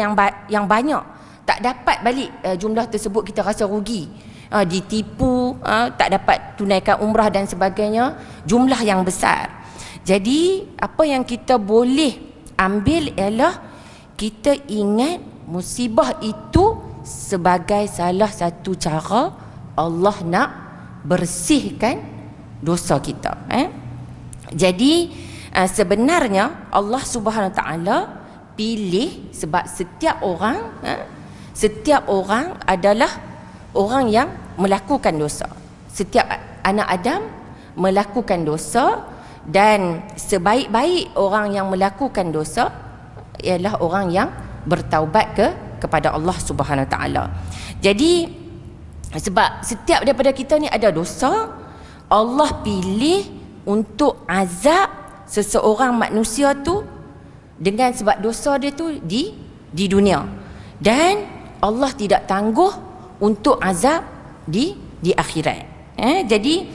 yang banyak, tak dapat balik jumlah tersebut, kita rasa rugi. Ditipu, tak dapat tunaikan umrah dan sebagainya, jumlah yang besar. Jadi apa yang kita boleh ambil ialah kita ingat musibah itu sebagai salah satu cara Allah nak bersihkan dosa kita. Jadi sebenarnya Allah Subhanahu Wa Taala pilih sebab setiap orang adalah orang yang melakukan dosa. Setiap anak Adam melakukan dosa, dan sebaik-baik orang yang melakukan dosa ialah orang yang bertaubat kepada Allah Subhanahu Wa Taala. Jadi sebab setiap daripada kita ni ada dosa, Allah pilih untuk azab seseorang manusia tu dengan sebab dosa dia tu di dunia, dan Allah tidak tangguh untuk azab di akhirat. Jadi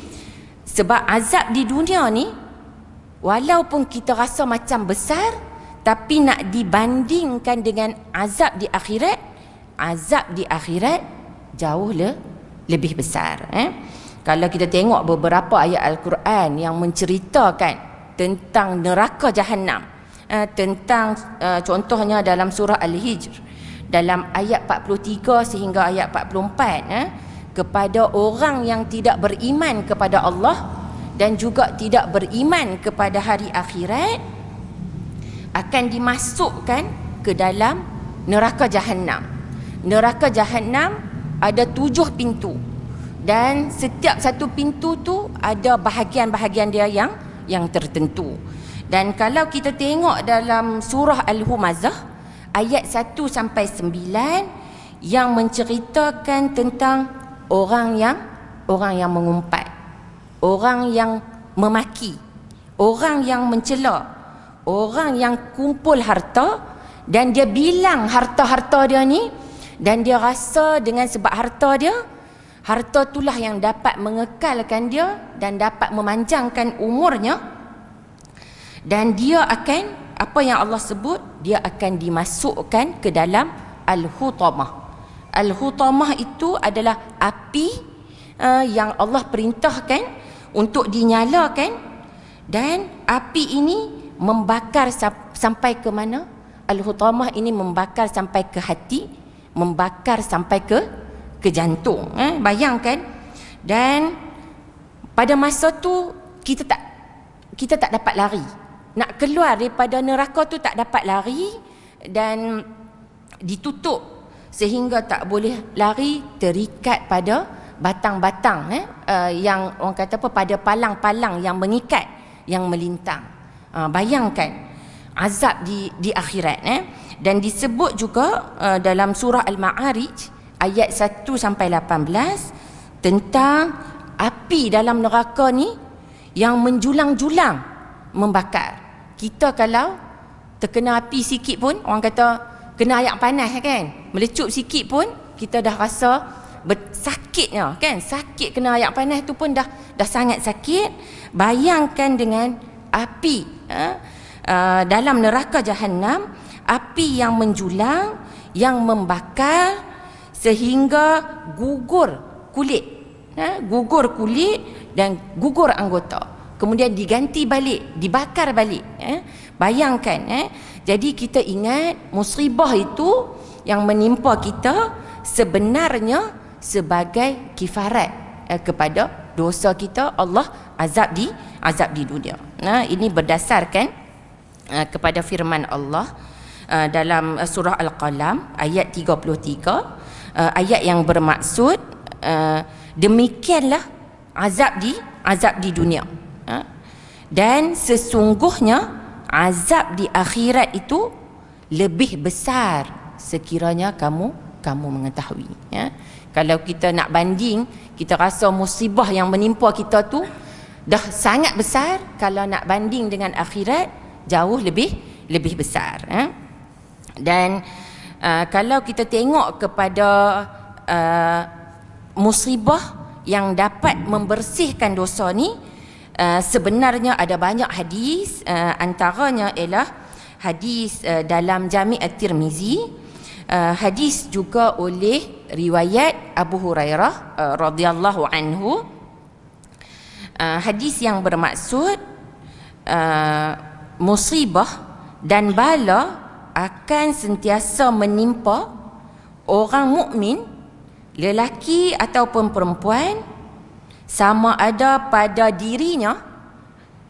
sebab azab di dunia ni walaupun kita rasa macam besar, tapi nak dibandingkan dengan azab di akhirat jauh lebih besar. Kalau kita tengok beberapa ayat Al-Quran yang menceritakan tentang neraka Jahannam, tentang contohnya dalam surah Al-Hijr, dalam ayat 43 sehingga ayat 44, kepada orang yang tidak beriman kepada Allah dan juga tidak beriman kepada hari akhirat, akan dimasukkan ke dalam neraka Jahannam. Neraka Jahannam ada 7 pintu, dan setiap satu pintu tu ada bahagian-bahagian dia yang tertentu. Dan kalau kita tengok dalam surah Al-Humazah ayat 1 sampai 9 yang menceritakan tentang orang yang mengumpat, orang yang memaki, orang yang mencela, orang yang kumpul harta, dan dia bilang harta-harta dia ni, dan dia rasa dengan sebab harta itulah yang dapat mengekalkan dia dan dapat memanjangkan umurnya, dan dia akan, apa yang Allah sebut, dia akan dimasukkan ke dalam Al-Hutamah. Al-Hutamah itu adalah api yang Allah perintahkan untuk dinyalakan, dan api ini membakar sampai ke mana? Al-Hutamah ini membakar sampai ke hati, membakar sampai ke jantung. Bayangkan. Dan pada masa tu kita tak dapat lari. Nak keluar daripada neraka tu tak dapat lari, dan ditutup sehingga tak boleh lari, terikat pada batang-batang yang orang kata apa, pada palang-palang yang mengikat, yang melintang. Bayangkan azab di akhirat. Dan disebut juga dalam surah Al-Ma'arij ayat 1 sampai 18 tentang api dalam neraka ni yang menjulang-julang membakar. Kita kalau terkena api sikit pun, orang kata kena air panas kan, melecup sikit pun kita dah rasa sakitnya kan. Sakit kena air panas tu pun dah sangat sakit. Bayangkan dengan api dalam neraka Jahannam, api yang menjulang, yang membakar sehingga gugur kulit, gugur kulit dan gugur anggota, kemudian diganti balik, dibakar balik. Bayangkan jadi kita ingat musibah itu yang menimpa kita sebenarnya sebagai kifarat kepada dosa kita. Allah azab di dunia. Nah, ini berdasarkan kepada firman Allah dalam surah Al-Qalam ayat 33, ayat yang bermaksud demikianlah azab di dunia, dan sesungguhnya azab di akhirat itu lebih besar sekiranya kamu mengetahui. Kalau kita nak banding, kita rasa musibah yang menimpa kita tu dah sangat besar. Kalau nak banding dengan akhirat, jauh lebih besar. Dan kalau kita tengok kepada musibah yang dapat membersihkan dosa ni, sebenarnya ada banyak hadis. Antaranya ialah hadis dalam Jami' At-Tirmizi, hadis juga oleh riwayat Abu Hurairah radhiyallahu anhu. Hadis yang bermaksud musibah dan bala akan sentiasa menimpa orang mukmin, lelaki ataupun perempuan, sama ada pada dirinya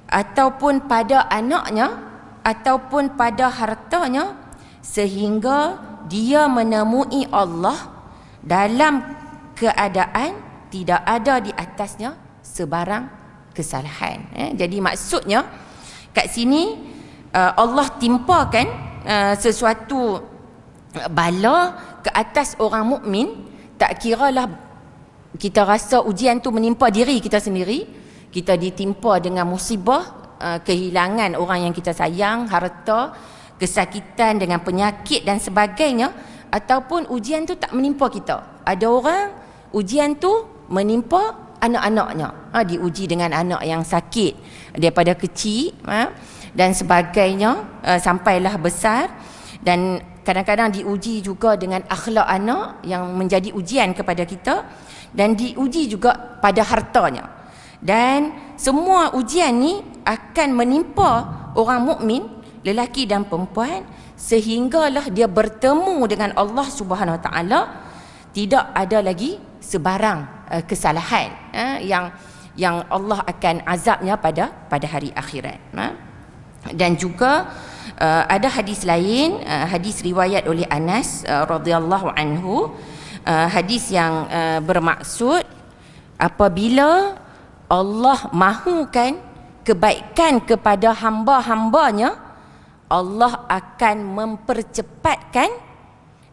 ataupun pada anaknya ataupun pada hartanya, sehingga dia menemui Allah dalam keadaan tidak ada di atasnya sebarang kesalahan. Jadi maksudnya kat sini Allah timpakan sesuatu bala ke atas orang mukmin. Tak kiralah kita rasa ujian tu menimpa diri kita sendiri, kita ditimpa dengan musibah, kehilangan orang yang kita sayang, harta, kesakitan dengan penyakit dan sebagainya, ataupun ujian tu tak menimpa kita. Ada orang ujian tu menimpa anak-anaknya, diuji dengan anak yang sakit daripada kecil dan sebagainya, sampailah besar. Dan kadang-kadang diuji juga dengan akhlak anak yang menjadi ujian kepada kita, dan diuji juga pada hartanya. Dan semua ujian ni akan menimpa orang mukmin, lelaki dan perempuan, sehinggalah dia bertemu dengan Allah Subhanahu Wa Taala, tidak ada lagi sebarang kesalahan yang Allah akan azabnya pada hari akhirat. Dan juga ada hadis lain, hadis riwayat oleh Anas radhiyallahu anhu, hadis yang bermaksud apabila Allah mahukan kebaikan kepada hamba-hambanya, Allah akan mempercepatkan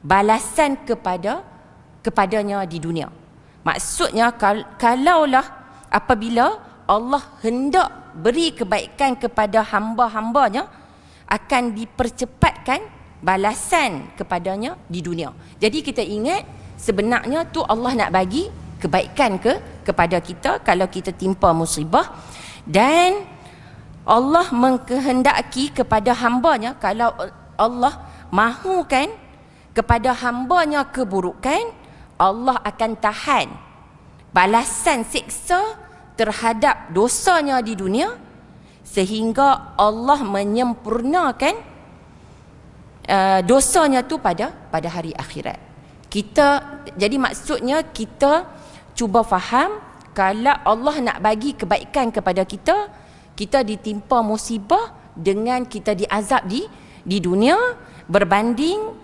balasan kepadanya di dunia. Maksudnya kalaulah apabila Allah hendak beri kebaikan kepada hamba-hambanya, akan dipercepatkan balasan kepadanya di dunia. Jadi kita ingat sebenarnya tu Allah nak bagi kebaikan kepada kita kalau kita timpa musibah, dan Allah mengkehendaki kepada hambanya, kalau Allah mahukan kepada hambanya keburukan, Allah akan tahan balasan siksa terhadap dosanya di dunia, sehingga Allah menyempurnakan dosanya tu pada hari akhirat. Jadi maksudnya kita cuba faham, kalau Allah nak bagi kebaikan kepada kita, kita ditimpa musibah dengan kita diazab di dunia, berbanding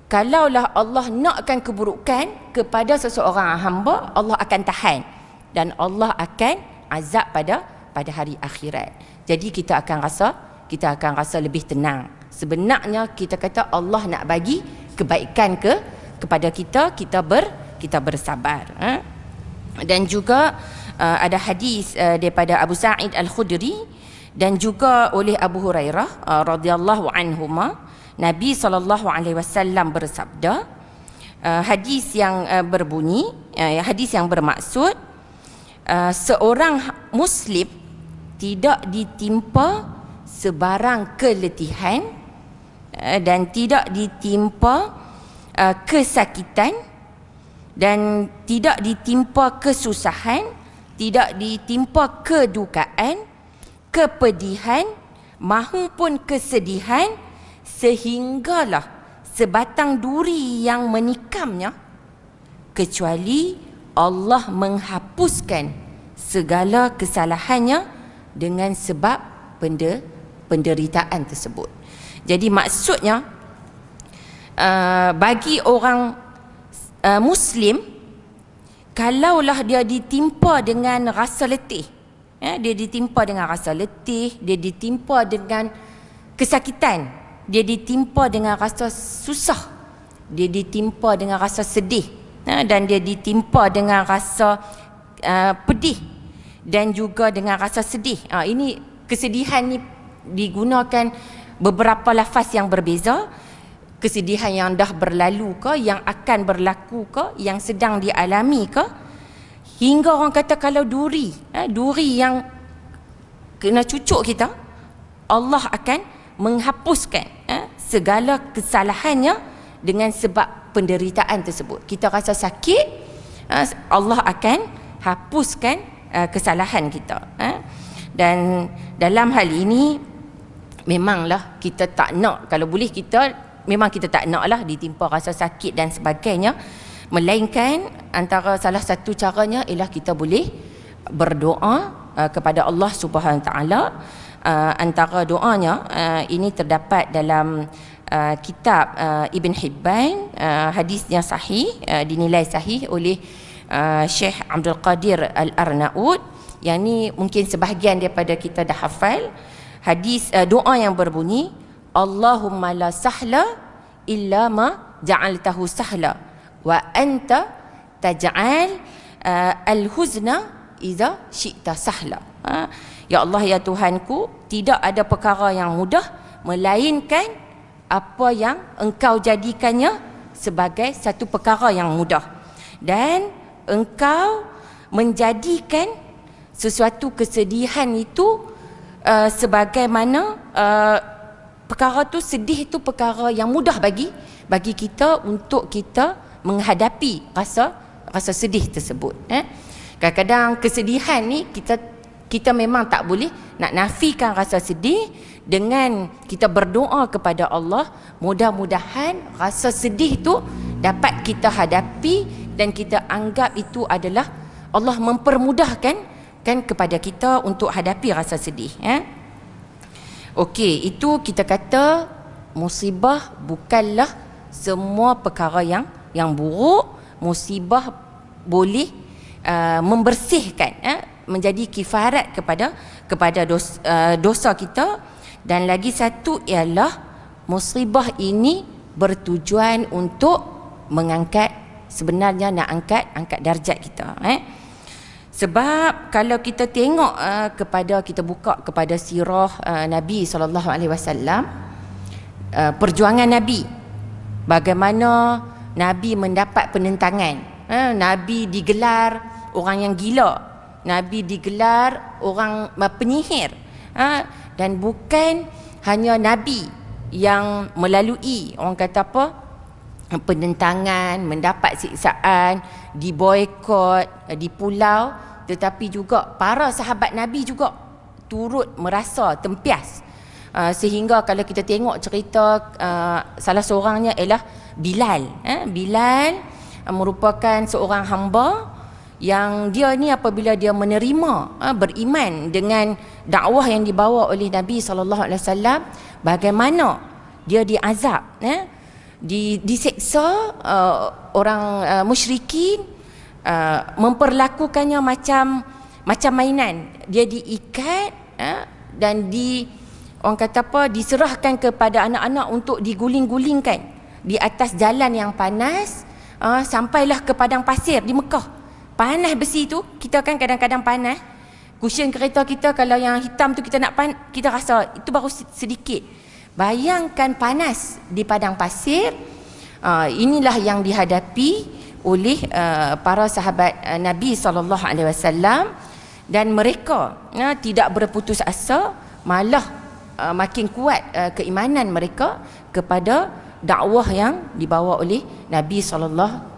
kalaulah Allah nakkan keburukan kepada seseorang hamba, Allah akan tahan dan Allah akan azab pada hari akhirat. Jadi kita akan rasa lebih tenang. Sebenarnya kita kata Allah nak bagi kebaikan kepada kita, kita bersabar. Dan juga ada hadis daripada Abu Sa'id Al-Khudri dan juga oleh Abu Hurairah radhiyallahu anhuma, Nabi SAW bersabda, hadis yang berbunyi, hadis yang bermaksud, seorang Muslim tidak ditimpa sebarang keletihan dan tidak ditimpa kesakitan dan tidak ditimpa kesusahan, tidak ditimpa kedukaan, kepedihan mahupun kesedihan, sehinggalah sebatang duri yang menikamnya, kecuali Allah menghapuskan segala kesalahannya dengan sebab penderitaan tersebut. Jadi maksudnya bagi orang Muslim, kalaulah dia ditimpa dengan rasa letih, dia ditimpa dengan rasa letih, dia ditimpa dengan kesakitan, dia ditimpa dengan rasa susah, dia ditimpa dengan rasa sedih, dan dia ditimpa dengan rasa pedih dan juga dengan rasa sedih. Ini kesedihan ni digunakan beberapa lafaz yang berbeza. Kesedihan yang dah berlalu ke, yang akan berlaku ke, yang sedang dialami ke, hingga orang kata kalau duri yang kena cucuk kita, Allah akan menghapuskan segala kesalahannya dengan sebab penderitaan tersebut. Kita rasa sakit, Allah akan hapuskan kesalahan kita. Dan dalam hal ini memanglah kita tak nak, kalau boleh memang kita tak nak lah ditimpa rasa sakit dan sebagainya, melainkan antara salah satu caranya ialah kita boleh berdoa kepada Allah Subhanahu Wa Taala. Antara doanya ini terdapat dalam kitab Ibn Hibban, hadisnya sahih, dinilai sahih oleh Syekh Abdul Qadir Al-Arnaud. Yang ni mungkin sebahagian daripada kita dah hafal. Hadis doa yang berbunyi, Allahumma la sahla illa ma ja'altahu sahla wa anta taj'al al-huzna idza syi'ta sahla. Ya Allah, ya Tuhanku, tidak ada perkara yang mudah melainkan apa yang Engkau jadikannya sebagai satu perkara yang mudah, dan Engkau menjadikan sesuatu kesedihan itu sebagaimana perkara tu, sedih itu perkara yang mudah bagi kita untuk kita menghadapi rasa sedih tersebut. Kadang-kadang kesedihan ni kita memang tak boleh nak nafikan rasa sedih. Dengan kita berdoa kepada Allah, mudah-mudahan rasa sedih tu dapat kita hadapi dan kita anggap itu adalah Allah mempermudahkan kepada kita untuk hadapi rasa sedih. Okey, itu kita kata musibah bukanlah semua perkara yang buruk. Musibah boleh membersihkan, menjadi kifarat kepada dosa kita. Dan lagi satu ialah musibah ini bertujuan untuk mengangkat, sebenarnya nak angkat darjat kita. Sebab kalau kita tengok kita buka kepada sirah Nabi SAW, perjuangan Nabi, bagaimana Nabi mendapat penentangan. Nabi digelar orang yang gila, Nabi digelar orang penyihir, dan bukan hanya Nabi yang melalui orang kata penentangan, mendapat siksaan, diboikot, dipulau, tetapi juga para sahabat Nabi juga turut merasa tempias. Sehingga kalau kita tengok cerita salah seorangnya ialah Bilal. Bilal merupakan seorang hamba yang dia ni apabila dia menerima, beriman dengan dakwah yang dibawa oleh Nabi SAW, bagaimana dia diazab, diseksa orang musyrikin, memperlakukannya macam mainan. Dia diikat dan orang kata diserahkan kepada anak-anak untuk diguling-gulingkan di atas jalan yang panas, sampailah ke padang pasir di Mekah. Panas besi tu, kita kan kadang-kadang panas, cushion kereta kita kalau yang hitam tu kita kita rasa itu baru sedikit. Bayangkan panas di padang pasir. Inilah yang dihadapi oleh para sahabat Nabi SAW, dan mereka tidak berputus asa, malah makin kuat keimanan mereka kepada dakwah yang dibawa oleh Nabi SAW.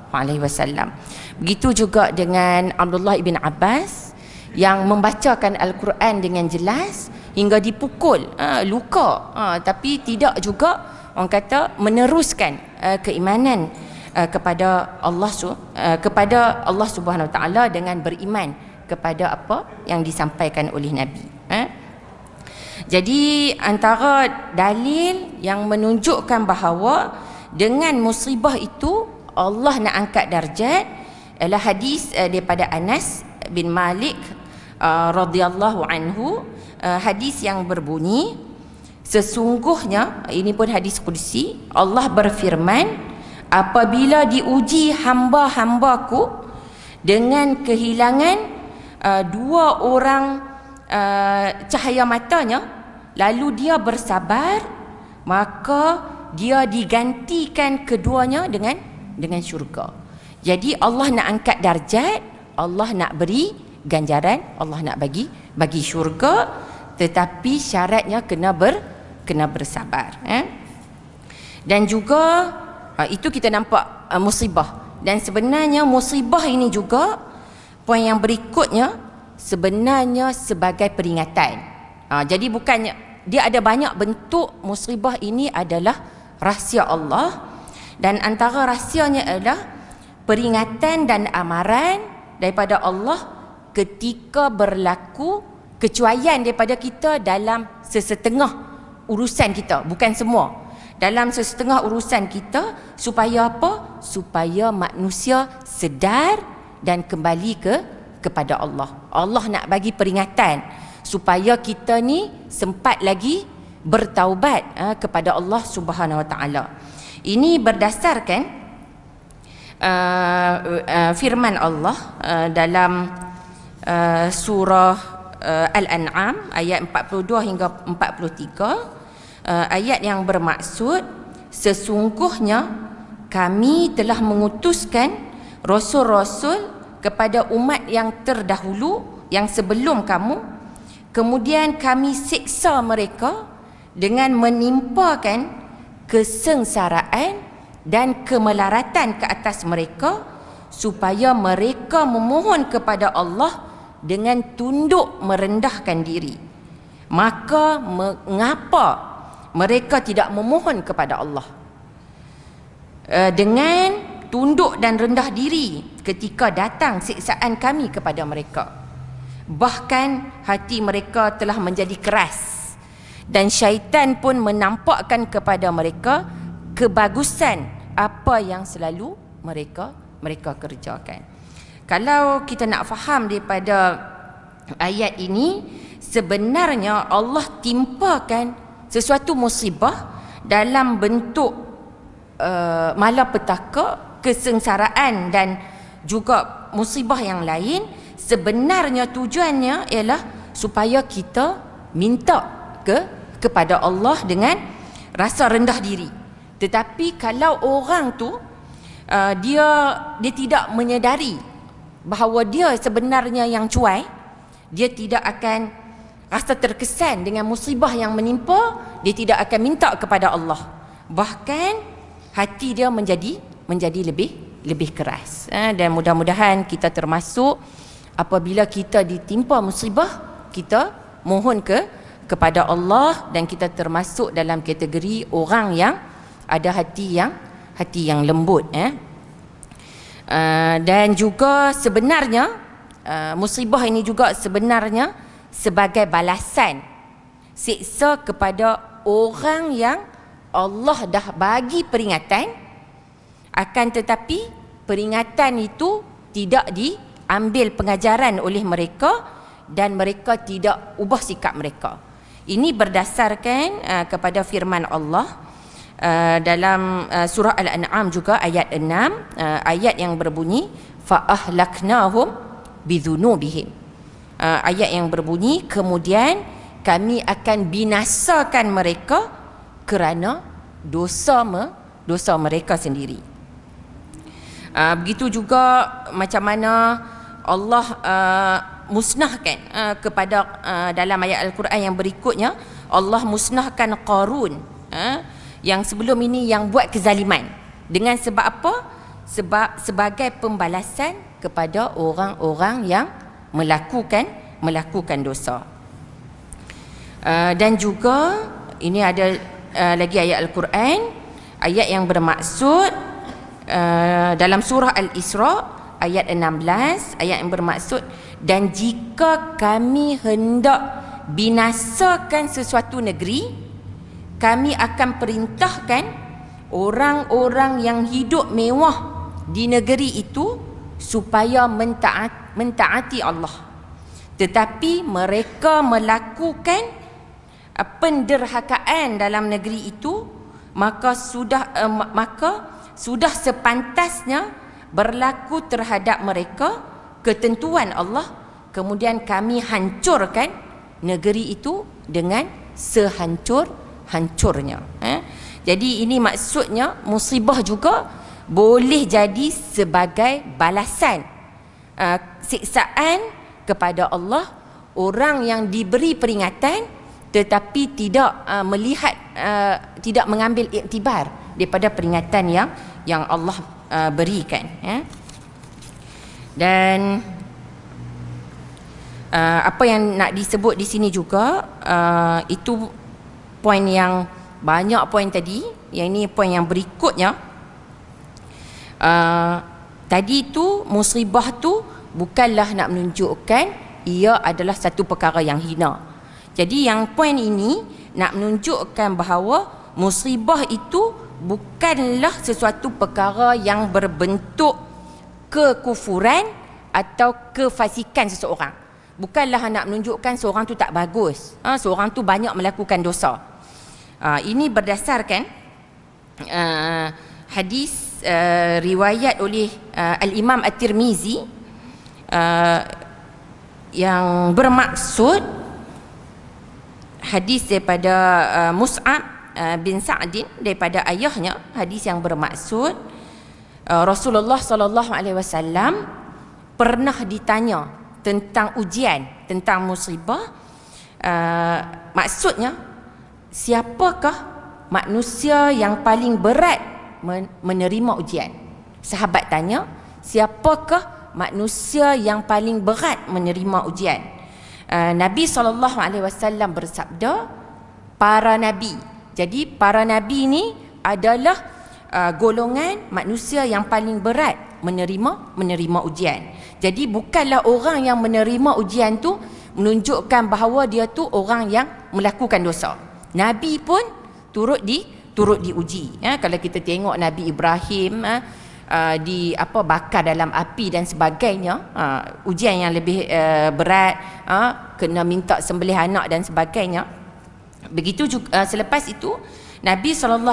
Begitu juga dengan Abdullah ibn Abbas yang membacakan Al-Quran dengan jelas, hingga dipukul, luka, tapi tidak juga orang kata meneruskan keimanan kepada Allah Subhanahu Wa Taala dengan beriman kepada apa yang disampaikan oleh Nabi. Jadi antara dalil yang menunjukkan bahawa dengan musibah itu Allah nak angkat darjat adalah hadis daripada Anas bin Malik radhiyallahu anhu, hadis yang berbunyi, sesungguhnya, ini pun hadis qudsi, Allah berfirman, apabila diuji hamba-hambaku dengan kehilangan dua orang cahaya matanya, lalu dia bersabar, maka dia digantikan keduanya dengan syurga. Jadi Allah nak angkat darjat, Allah nak beri ganjaran, Allah nak bagi syurga, tetapi syaratnya kena bersabar. Dan juga itu kita nampak musibah. Dan sebenarnya musibah ini juga, poin yang berikutnya, sebenarnya sebagai peringatan. Jadi bukannya, dia ada banyak bentuk. Musibah ini adalah rahsia Allah, dan antara rahsianya adalah peringatan dan amaran daripada Allah ketika berlaku kecuaian daripada kita dalam sesetengah urusan kita, bukan semua, dalam sesetengah urusan kita, supaya apa? Supaya manusia sedar dan kembali kepada Allah. Allah nak bagi peringatan supaya kita ni sempat lagi bertaubat kepada Allah Subhanahu Wa Taala. Ini berdasarkan firman Allah dalam surah Al-An'am ayat 42 hingga 43, ayat yang bermaksud, sesungguhnya kami telah mengutuskan rasul-rasul kepada umat yang terdahulu, yang sebelum kamu, kemudian kami siksa mereka dengan menimpakan kesengsaraan dan kemelaratan ke atas mereka, supaya mereka memohon kepada Allah dengan tunduk merendahkan diri. Maka mengapa mereka tidak memohon kepada Allah dengan tunduk dan rendah diri ketika datang siksaan kami kepada mereka? Bahkan hati mereka telah menjadi keras, dan syaitan pun menampakkan kepada mereka kebagusan apa yang selalu mereka kerjakan. Kalau kita nak faham daripada ayat ini, sebenarnya Allah timpakan sesuatu musibah dalam bentuk malapetaka, kesengsaraan dan juga musibah yang lain. Sebenarnya tujuannya ialah supaya kita minta kepada Allah dengan rasa rendah diri. Tetapi kalau orang tu dia tidak menyedari bahawa dia sebenarnya yang cuai, dia tidak akan rasa terkesan dengan musibah yang menimpa, dia tidak akan minta kepada Allah. Bahkan hati dia menjadi lebih keras. Dan mudah-mudahan kita termasuk, apabila kita ditimpa musibah, kita mohon kepada Allah, dan kita termasuk dalam kategori orang yang ada hati yang lembut. Dan juga sebenarnya musibah ini juga sebenarnya sebagai balasan siksa kepada orang yang Allah dah bagi peringatan, akan tetapi peringatan itu tidak diambil pengajaran oleh mereka, dan mereka tidak ubah sikap mereka. Ini berdasarkan kepada firman Allah dalam surah Al-An'am juga ayat 6, ayat yang berbunyi fa ahlaknahum bidzunubihim. Ayat yang berbunyi, kemudian kami akan binasakan mereka kerana dosa mereka sendiri. Begitu juga macam mana Allah musnahkan kepada dalam ayat Al-Quran yang berikutnya, Allah musnahkan Qarun yang sebelum ini yang buat kezaliman. Dengan sebab apa? Sebab sebagai pembalasan kepada orang-orang yang melakukan dosa. Dan juga ini ada lagi ayat Al-Quran, ayat yang bermaksud dalam surah Al-Isra ayat 16, ayat yang bermaksud, dan jika kami hendak binasakan sesuatu negeri, kami akan perintahkan orang-orang yang hidup mewah di negeri itu supaya mentaati Allah, tetapi mereka melakukan penderhakaan dalam negeri itu, maka sudah sepantasnya berlaku terhadap mereka ketentuan Allah, kemudian kami hancurkan negeri itu dengan sehancur-hancurnya. Jadi ini maksudnya musibah juga boleh jadi sebagai balasan siksaan kepada Allah, orang yang diberi peringatan tetapi tidak melihat, tidak mengambil iktibar daripada peringatan yang Allah berikan. Dan apa yang nak disebut di sini juga, itu poin yang banyak poin tadi. Yang ini poin yang berikutnya. Tadi tu musibah tu bukanlah nak menunjukkan ia adalah satu perkara yang hina. Jadi yang poin ini nak menunjukkan bahawa musibah itu bukanlah sesuatu perkara yang berbentuk kekufuran atau kefasikan seseorang. Bukanlah nak menunjukkan seorang tu tak bagus, seorang tu banyak melakukan dosa. Ini berdasarkan hadis riwayat oleh Al-Imam At-Tirmizi yang bermaksud hadis daripada Mus'ab bin Sa'din daripada ayahnya, hadis yang bermaksud Rasulullah sallallahu alaihi wasallam pernah ditanya tentang ujian, tentang musibah. Maksudnya, siapakah manusia yang paling berat menerima ujian? Sahabat tanya, siapakah manusia yang paling berat menerima ujian? Nabi SAW bersabda, para nabi. Jadi para nabi ni adalah golongan manusia yang paling berat menerima ujian. Jadi bukanlah orang yang menerima ujian tu menunjukkan bahawa dia tu orang yang melakukan dosa. Nabi pun turut diuji. Kalau kita tengok Nabi Ibrahim bakar dalam api dan sebagainya, ujian yang lebih berat, kena minta sembelih anak dan sebagainya. Begitu juga selepas itu Nabi SAW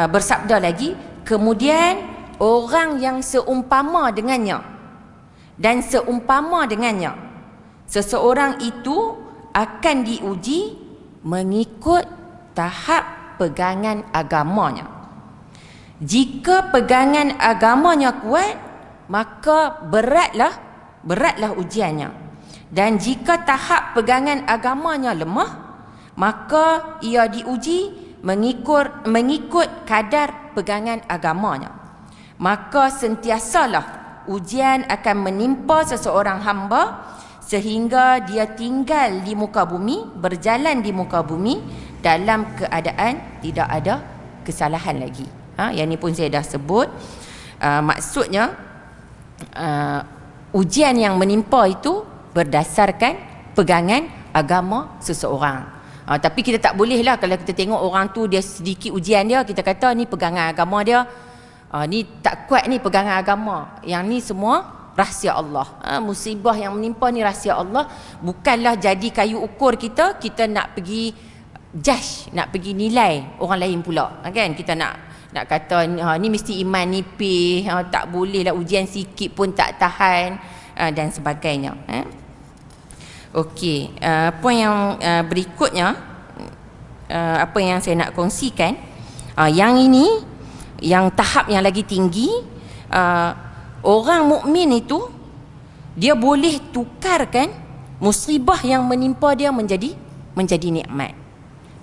bersabda lagi, kemudian orang yang seumpama dengannya dan seumpama dengannya, seseorang itu akan diuji mengikut tahap pegangan agamanya. Jika pegangan agamanya kuat, maka beratlah ujiannya. Dan jika tahap pegangan agamanya lemah, maka ia diuji mengikut kadar pegangan agamanya. Maka sentiasalah ujian akan menimpa seseorang hamba sehingga dia tinggal di muka bumi, berjalan di muka bumi dalam keadaan tidak ada kesalahan lagi. Yang ni pun saya dah sebut. Maksudnya ujian yang menimpa itu berdasarkan pegangan agama seseorang. Tapi kita tak boleh lah kalau kita tengok orang tu dia sedikit ujian dia, kita kata ni pegangan agama dia, ni tak kuat ni pegangan agama. Yang ni semua rahsia Allah. Musibah yang menimpa ni rahsia Allah. Bukanlah jadi kayu ukur kita nak pergi judge, nak pergi nilai orang lain pula. Kan? Kita nak kata ni mesti iman nipis, tak boleh lah, ujian sikit pun tak tahan, dan sebagainya. Okey, poin yang berikutnya, apa yang saya nak kongsikan, yang ini yang tahap yang lagi tinggi. Orang mukmin itu dia boleh tukarkan musibah yang menimpa dia menjadi nikmat.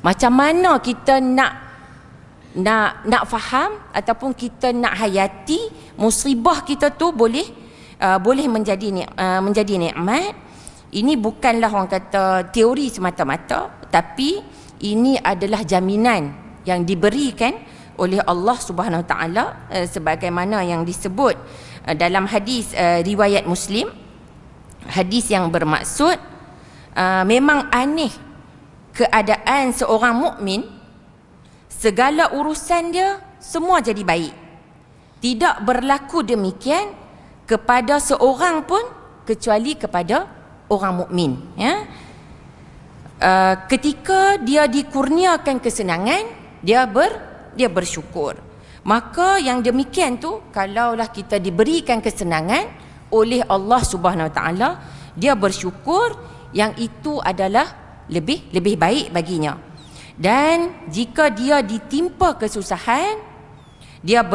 Macam mana kita nak faham ataupun kita nak hayati musibah kita tu boleh menjadi nikmat. Ini bukanlah orang kata teori semata-mata, tapi ini adalah jaminan yang diberikan oleh Allah Subhanahu Wa Taala sebagaimana yang disebut dalam hadis riwayat Muslim. Hadis yang bermaksud memang aneh keadaan seorang mukmin, segala urusan dia semua jadi baik. Tidak berlaku demikian kepada seorang pun kecuali kepada orang mukmin, ya. Ketika dia dikurniakan kesenangan, dia bersyukur. Maka yang demikian tu, kalaulah kita diberikan kesenangan oleh Allah Subhanahu Wa Taala, dia bersyukur, yang itu adalah lebih baik baginya. Dan jika dia ditimpa kesusahan, dia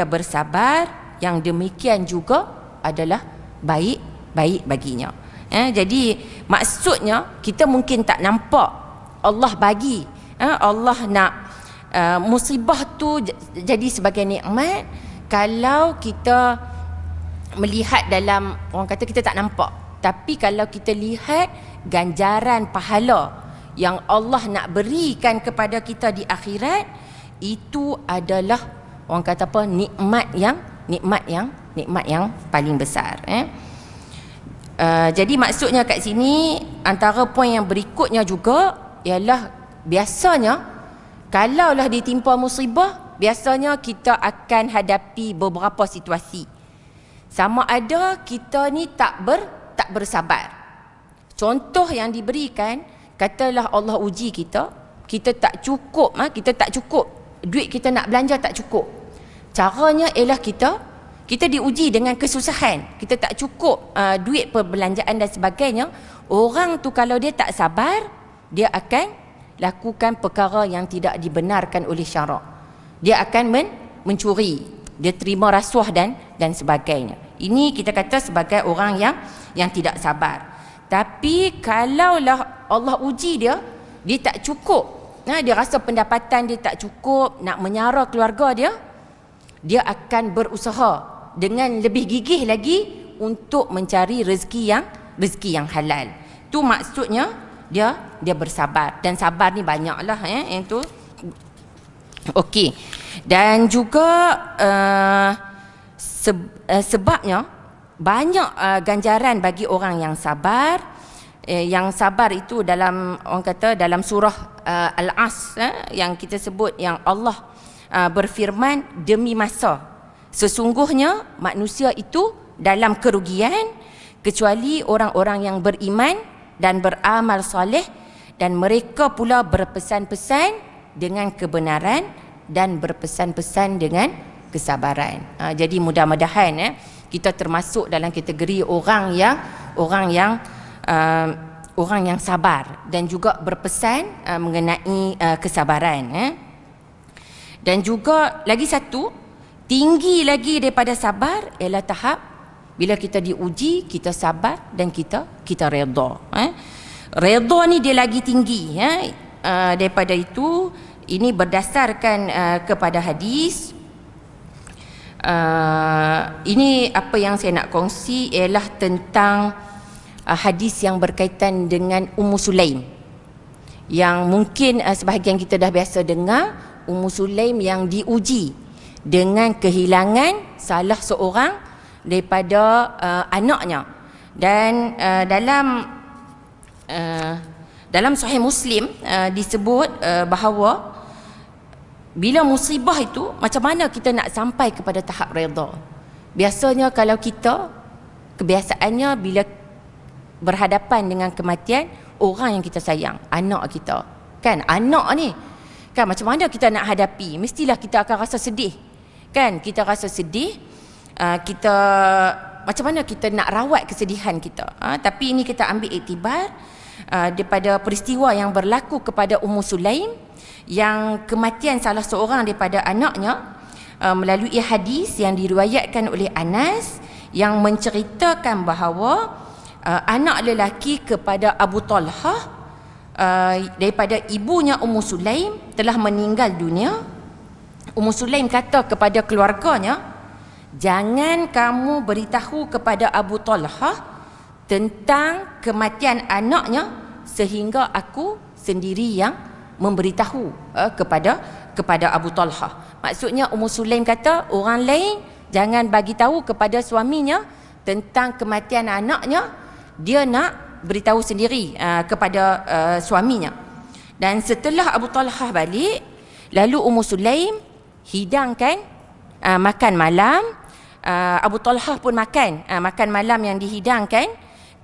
bersabar, yang demikian juga adalah baik baginya. Jadi maksudnya kita mungkin tak nampak Allah bagi, Allah nak musibah tu jadi sebagai nikmat kalau kita melihat dalam, orang kata kita tak nampak. Tapi kalau kita lihat ganjaran pahala yang Allah nak berikan kepada kita di akhirat, itu adalah orang kata apa, nikmat yang paling besar. Jadi maksudnya kat sini, antara poin yang berikutnya juga ialah biasanya kalaulah ditimpa musibah, biasanya kita akan hadapi beberapa situasi. Sama ada kita ni tak bersabar. Contoh yang diberikan, katalah Allah uji kita, kita tak cukup, duit kita nak belanja tak cukup. Caranya ialah kita diuji dengan kesusahan, kita tak cukup duit perbelanjaan dan sebagainya. Orang tu kalau dia tak sabar, dia akan lakukan perkara yang tidak dibenarkan oleh syarak. Dia akan mencuri, dia terima rasuah dan sebagainya. Ini kita kata sebagai orang yang tidak sabar. Tapi kalaulah Allah uji dia tak cukup, dia rasa pendapatan dia tak cukup nak menyara keluarga dia akan berusaha dengan lebih gigih lagi untuk mencari rezeki yang halal. Tu maksudnya dia bersabar. Dan sabar ni banyaklah yang tu. Okey. Dan juga sebabnya banyak ganjaran bagi orang yang sabar. Yang sabar itu dalam, orang kata dalam surah Al-As yang kita sebut, yang Allah berfirman, demi masa sesungguhnya manusia itu dalam kerugian kecuali orang-orang yang beriman dan beramal soleh, dan mereka pula berpesan-pesan dengan kebenaran dan berpesan-pesan dengan kesabaran. Jadi mudah-mudahan kita termasuk dalam kategori orang yang sabar dan juga berpesan mengenai kesabaran. Dan juga lagi satu, tinggi lagi daripada sabar ialah tahap bila kita diuji, kita sabar dan kita redha. Redha ni dia lagi tinggi daripada itu. Ini berdasarkan kepada hadis. Ini apa yang saya nak kongsi ialah tentang hadis yang berkaitan dengan Ummu Sulaim, yang mungkin sebahagian kita dah biasa dengar. Ummu Sulaim yang diuji dengan kehilangan salah seorang daripada anaknya. Dan dalam Sahih Muslim disebut bahawa bila musibah itu, macam mana kita nak sampai kepada tahap redha. Biasanya kalau kita, kebiasaannya bila berhadapan dengan kematian orang yang kita sayang, anak kita, kan, anak ni kan, macam mana kita nak hadapi? Mestilah kita akan rasa sedih, kan? Kita rasa sedih, kita macam mana kita nak rawat kesedihan kita. Tapi ini kita ambil iktibar daripada peristiwa yang berlaku kepada Ummu Sulaim, yang kematian salah seorang daripada anaknya, melalui hadis yang diriwayatkan oleh Anas, yang menceritakan bahawa anak lelaki kepada Abu Talhah daripada ibunya Ummu Sulaim telah meninggal dunia. Ummu Sulaim kata kepada keluarganya, jangan kamu beritahu kepada Abu Talhah tentang kematian anaknya sehingga aku sendiri yang memberitahu kepada Abu Talhah. Maksudnya Ummu Sulaim kata orang lain jangan bagi tahu kepada suaminya tentang kematian anaknya, dia nak beritahu sendiri kepada suaminya. Dan setelah Abu Talhah balik, lalu Ummu Sulaim hidangkan makan malam. Abu Talhah pun makan malam yang dihidangkan.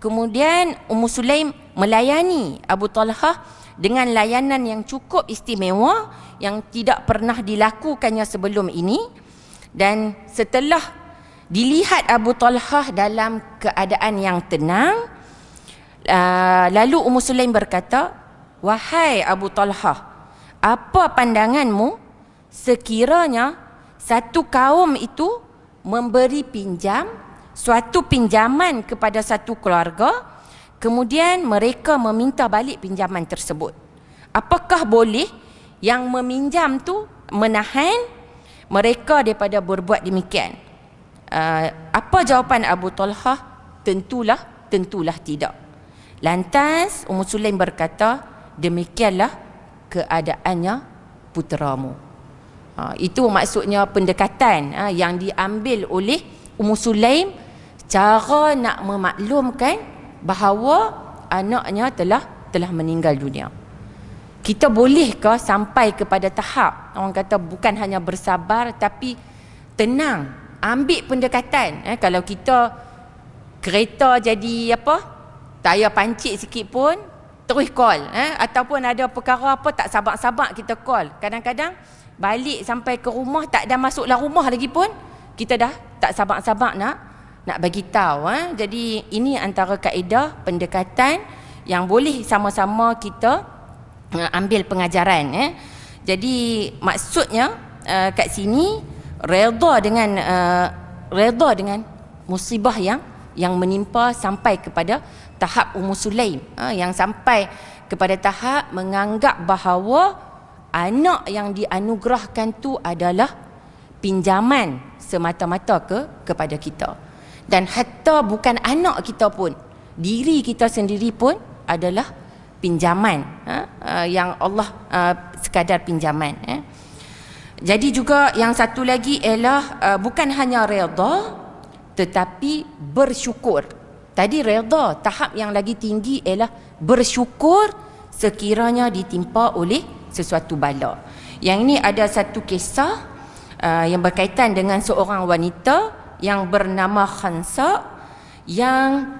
Kemudian Ummu Sulaim melayani Abu Talhah dengan layanan yang cukup istimewa yang tidak pernah dilakukannya sebelum ini. Dan setelah dilihat Abu Talhah dalam keadaan yang tenang, lalu Ummu Sulaim berkata, "Wahai Abu Talhah, apa pandanganmu sekiranya satu kaum itu memberi suatu pinjaman kepada satu keluarga, kemudian mereka meminta balik pinjaman tersebut? Apakah boleh yang meminjam tu menahan mereka daripada berbuat demikian?" Apa jawapan Abu Talhah? Tentulah tidak. Lantas Ummu Sulaim berkata, "Demikianlah keadaannya puteramu." Itu maksudnya pendekatan yang diambil oleh Ummu Sulaim, cara nak memaklumkan bahawa anaknya telah meninggal dunia. Kita bolehkah sampai kepada tahap orang kata bukan hanya bersabar tapi tenang, ambil pendekatan? Kalau kita kereta jadi tayar pancit sikit pun terus call, ataupun ada perkara tak sabar-sabar kita call. Kadang-kadang balik sampai ke rumah tak ada masuklah rumah lagi pun kita dah tak sabar-sabar nak bagi tahu. Jadi ini antara kaedah pendekatan yang boleh sama-sama kita ambil pengajaran. Jadi maksudnya kat sini redha dengan musibah yang menimpa sampai kepada tahap Ummu Sulaim, yang sampai kepada tahap menganggap bahawa anak yang dianugerahkan tu adalah pinjaman semata-mata kepada kita. Dan hatta bukan anak kita pun, diri kita sendiri pun adalah pinjaman yang Allah sekadar pinjaman. Jadi juga yang satu lagi ialah bukan hanya redha tetapi bersyukur. Tadi redha, tahap yang lagi tinggi ialah bersyukur sekiranya ditimpa oleh sesuatu bala. Yang ini ada satu kisah yang berkaitan dengan seorang wanita yang bernama Khansa, yang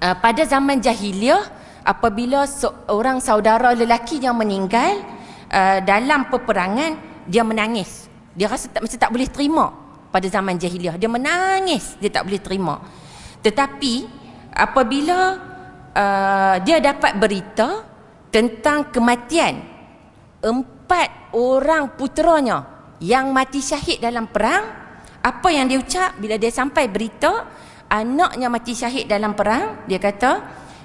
pada zaman jahiliah apabila seorang saudara lelaki yang meninggal dalam peperangan, dia menangis. Dia rasa macam tak boleh terima. Pada zaman jahiliah dia menangis, dia tak boleh terima. Tetapi apabila dia dapat berita tentang kematian 4 orang puteranya yang mati syahid dalam perang, apa yang dia ucap bila dia sampai berita anaknya mati syahid dalam perang? Dia kata,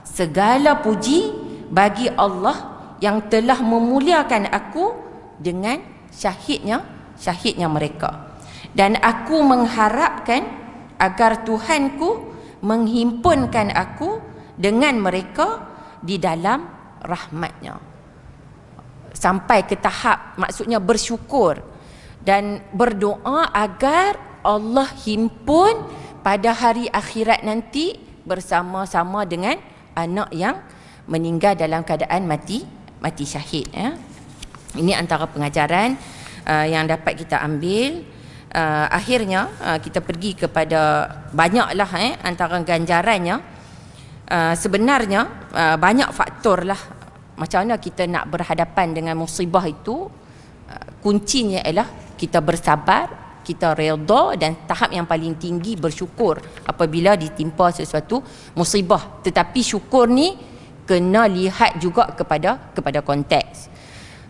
"Segala puji bagi Allah yang telah memuliakan aku dengan syahidnya mereka. Dan aku mengharapkan agar Tuhanku menghimpunkan aku dengan mereka di dalam rahmat-Nya." Sampai ke tahap maksudnya bersyukur dan berdoa agar Allah himpun pada hari akhirat nanti bersama-sama dengan anak yang meninggal dalam keadaan mati syahid. Ini antara pengajaran yang dapat kita ambil. Akhirnya kita pergi kepada banyaklah antara ganjarannya. Sebenarnya banyak faktor lah macam mana kita nak berhadapan dengan musibah itu. Kuncinya ialah kita bersabar, kita redha, dan tahap yang paling tinggi bersyukur apabila ditimpa sesuatu musibah. Tetapi syukur ni kena lihat juga kepada konteks.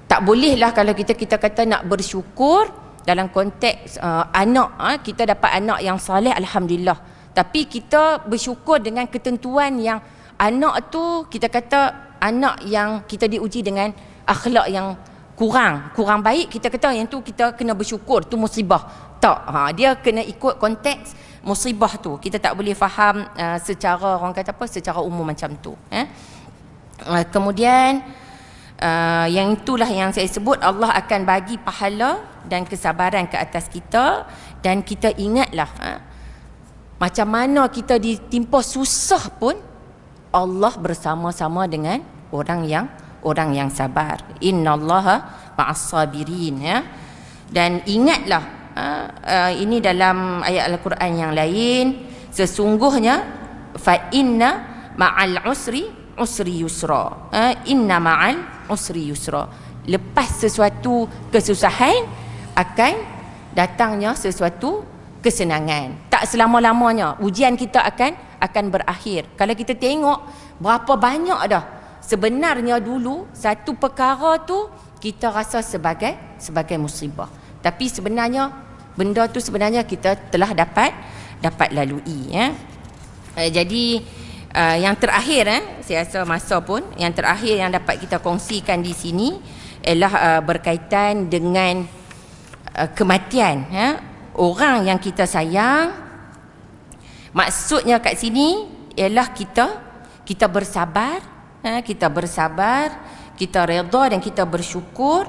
Tak bolehlah kalau kita kata nak bersyukur dalam konteks anak, kita dapat anak yang soleh, alhamdulillah. Tapi kita bersyukur dengan ketentuan yang anak tu kita kata anak yang kita diuji dengan akhlak yang kurang baik, kita kata yang tu kita kena bersyukur, tu musibah. Tak, dia kena ikut konteks musibah tu. Kita tak boleh faham secara, orang kata apa, secara umum macam tu. Kemudian yang itulah yang saya sebut, Allah akan bagi pahala dan kesabaran ke atas kita. Dan kita ingatlah, macam mana kita ditimpa susah pun, Allah bersama-sama dengan orang yang sabar. Innallaha ma'as sabirin, ya. Dan ingatlah, ini dalam ayat Al-Quran yang lain, sesungguhnya fa inna ma'al usri yusra, inna ma'al usri yusra. Lepas sesuatu kesusahan akan datangnya sesuatu kesenangan. Tak selama-lamanya ujian kita akan berakhir. Kalau kita tengok berapa banyak dah sebenarnya dulu satu perkara tu kita rasa sebagai musibah, tapi sebenarnya benda tu sebenarnya kita telah dapat lalui, ya. Jadi yang terakhir, saya rasa masa pun yang terakhir yang dapat kita kongsikan di sini ialah berkaitan dengan kematian, ya. Orang yang kita sayang, maksudnya kat sini ialah kita bersabar, kita redha dan kita bersyukur.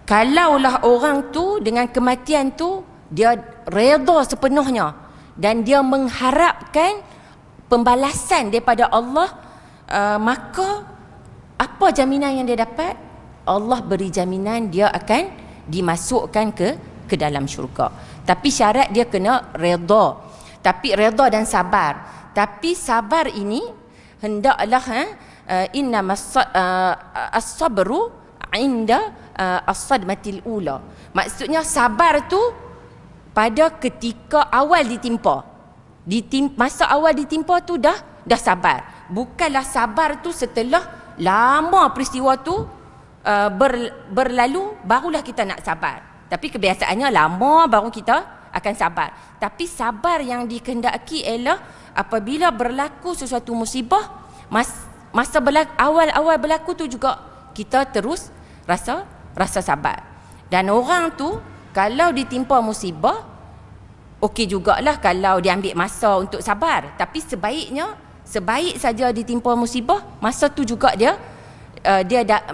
Kalaulah orang tu dengan kematian tu dia redha sepenuhnya dan dia mengharapkan pembalasan daripada Allah, maka apa jaminan yang dia dapat? Allah beri jaminan dia akan dimasukkan ke dalam syurga. Tapi syarat dia kena redha. Tapi redha dan sabar. Tapi sabar ini hendaklah innamas as-sabru inda as-sadmatil ula. Maksudnya sabar tu pada ketika awal ditimpa. Masa awal ditimpa tu dah sabar. Bukanlah sabar tu setelah lama peristiwa tu berlalu barulah kita nak sabar. Tapi kebiasaannya lama baru kita akan sabar. Tapi sabar yang dikehendaki ialah apabila berlaku sesuatu musibah, masa awal-awal berlaku tu juga kita terus rasa sabar. Dan orang tu kalau ditimpa musibah, okey jugalah kalau dia ambil masa untuk sabar. Tapi sebaik saja ditimpa musibah, masa tu juga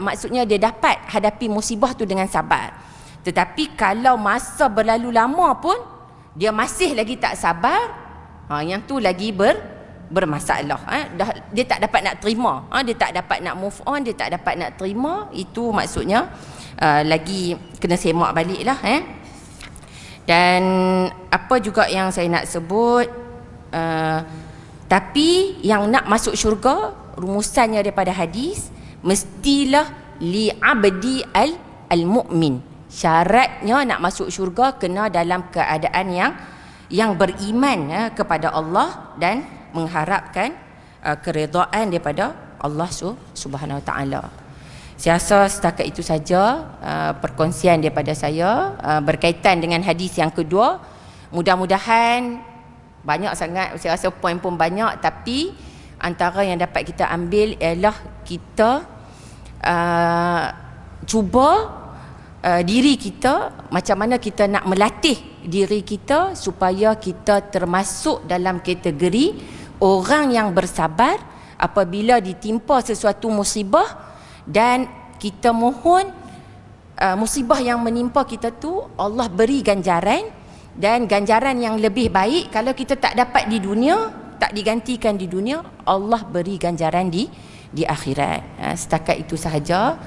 maksudnya dia dapat hadapi musibah tu dengan sabar. Tetapi kalau masa berlalu lama pun dia masih lagi tak sabar, yang tu lagi bermasalah. Dia tak dapat nak terima, dia tak dapat nak move on, dia tak dapat nak terima. Itu maksudnya lagi kena semak balik lah. Dan apa juga yang saya nak sebut, tapi yang nak masuk syurga, rumusannya daripada hadis, mestilah li abdi al-mu'min. Syaratnya nak masuk syurga kena dalam keadaan yang beriman kepada Allah dan mengharapkan keredaan daripada Allah Subhanahu Wa Taala. Saya rasa setakat itu saja perkongsian daripada saya berkaitan dengan hadis yang kedua. Mudah-mudahan banyak sangat, saya rasa poin pun banyak, tapi antara yang dapat kita ambil ialah kita cuba diri kita, macam mana kita nak melatih diri kita supaya kita termasuk dalam kategori orang yang bersabar apabila ditimpa sesuatu musibah, dan kita mohon musibah yang menimpa kita tu Allah beri ganjaran, dan ganjaran yang lebih baik kalau kita tak dapat di dunia, tak digantikan di dunia, Allah beri ganjaran di akhirat. Setakat itu sahaja.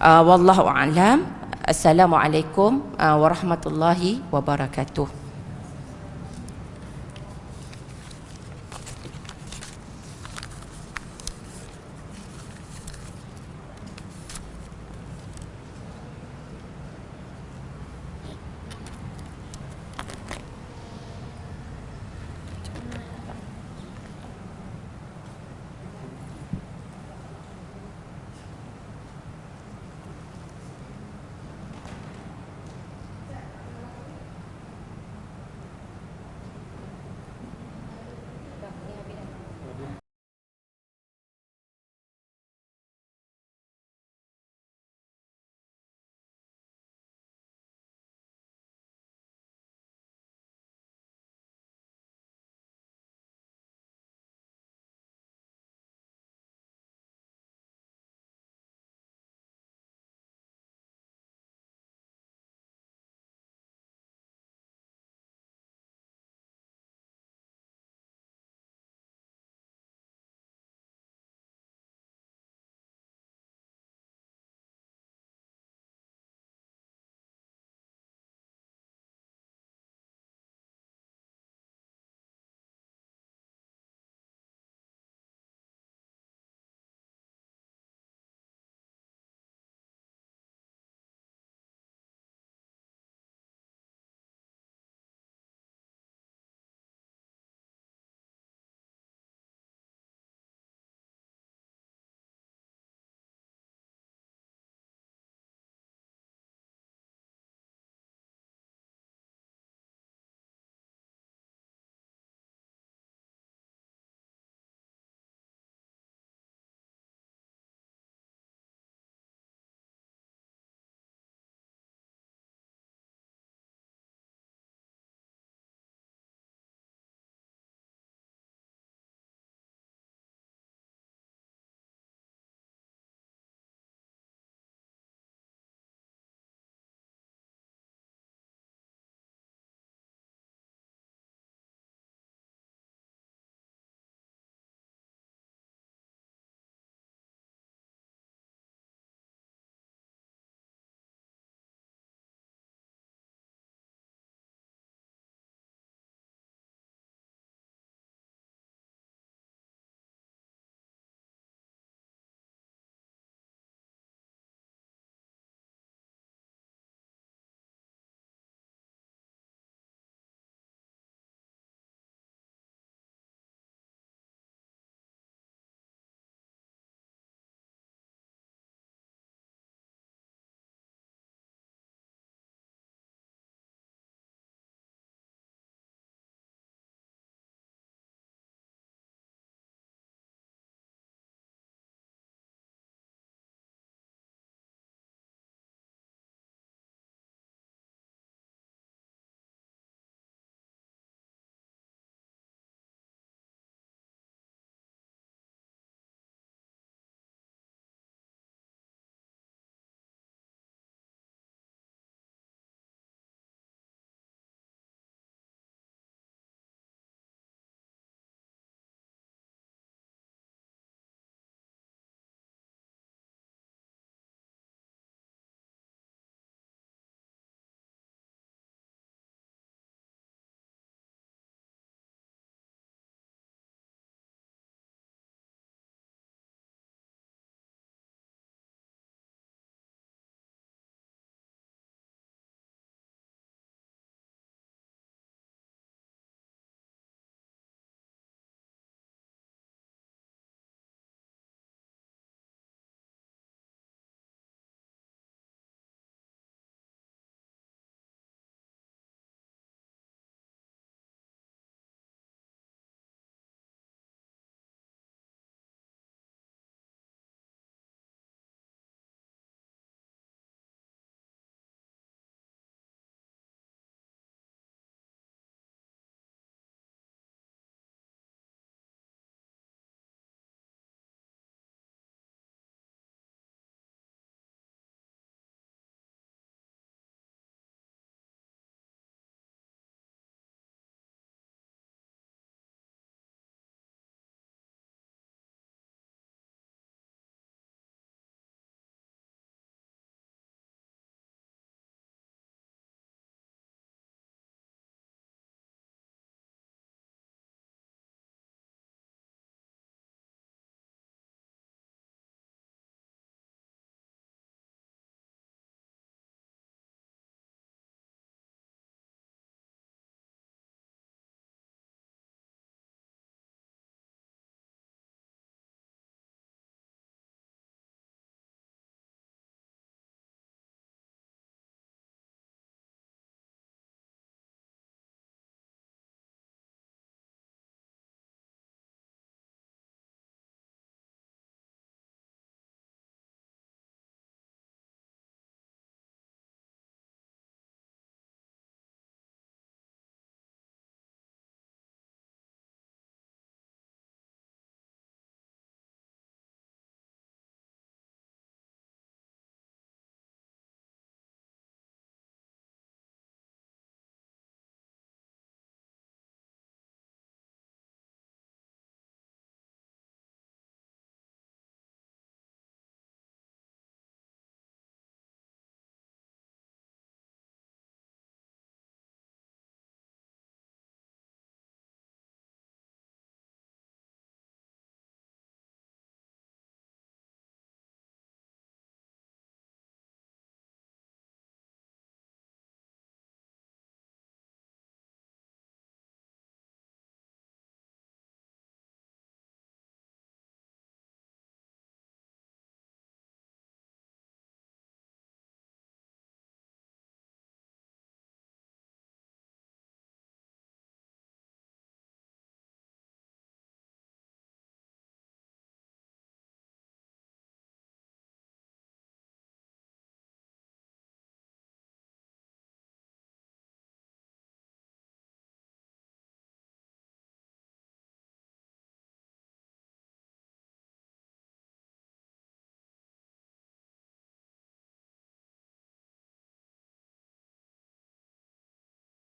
Wallahu a'lam. Assalamualaikum warahmatullahi wabarakatuh.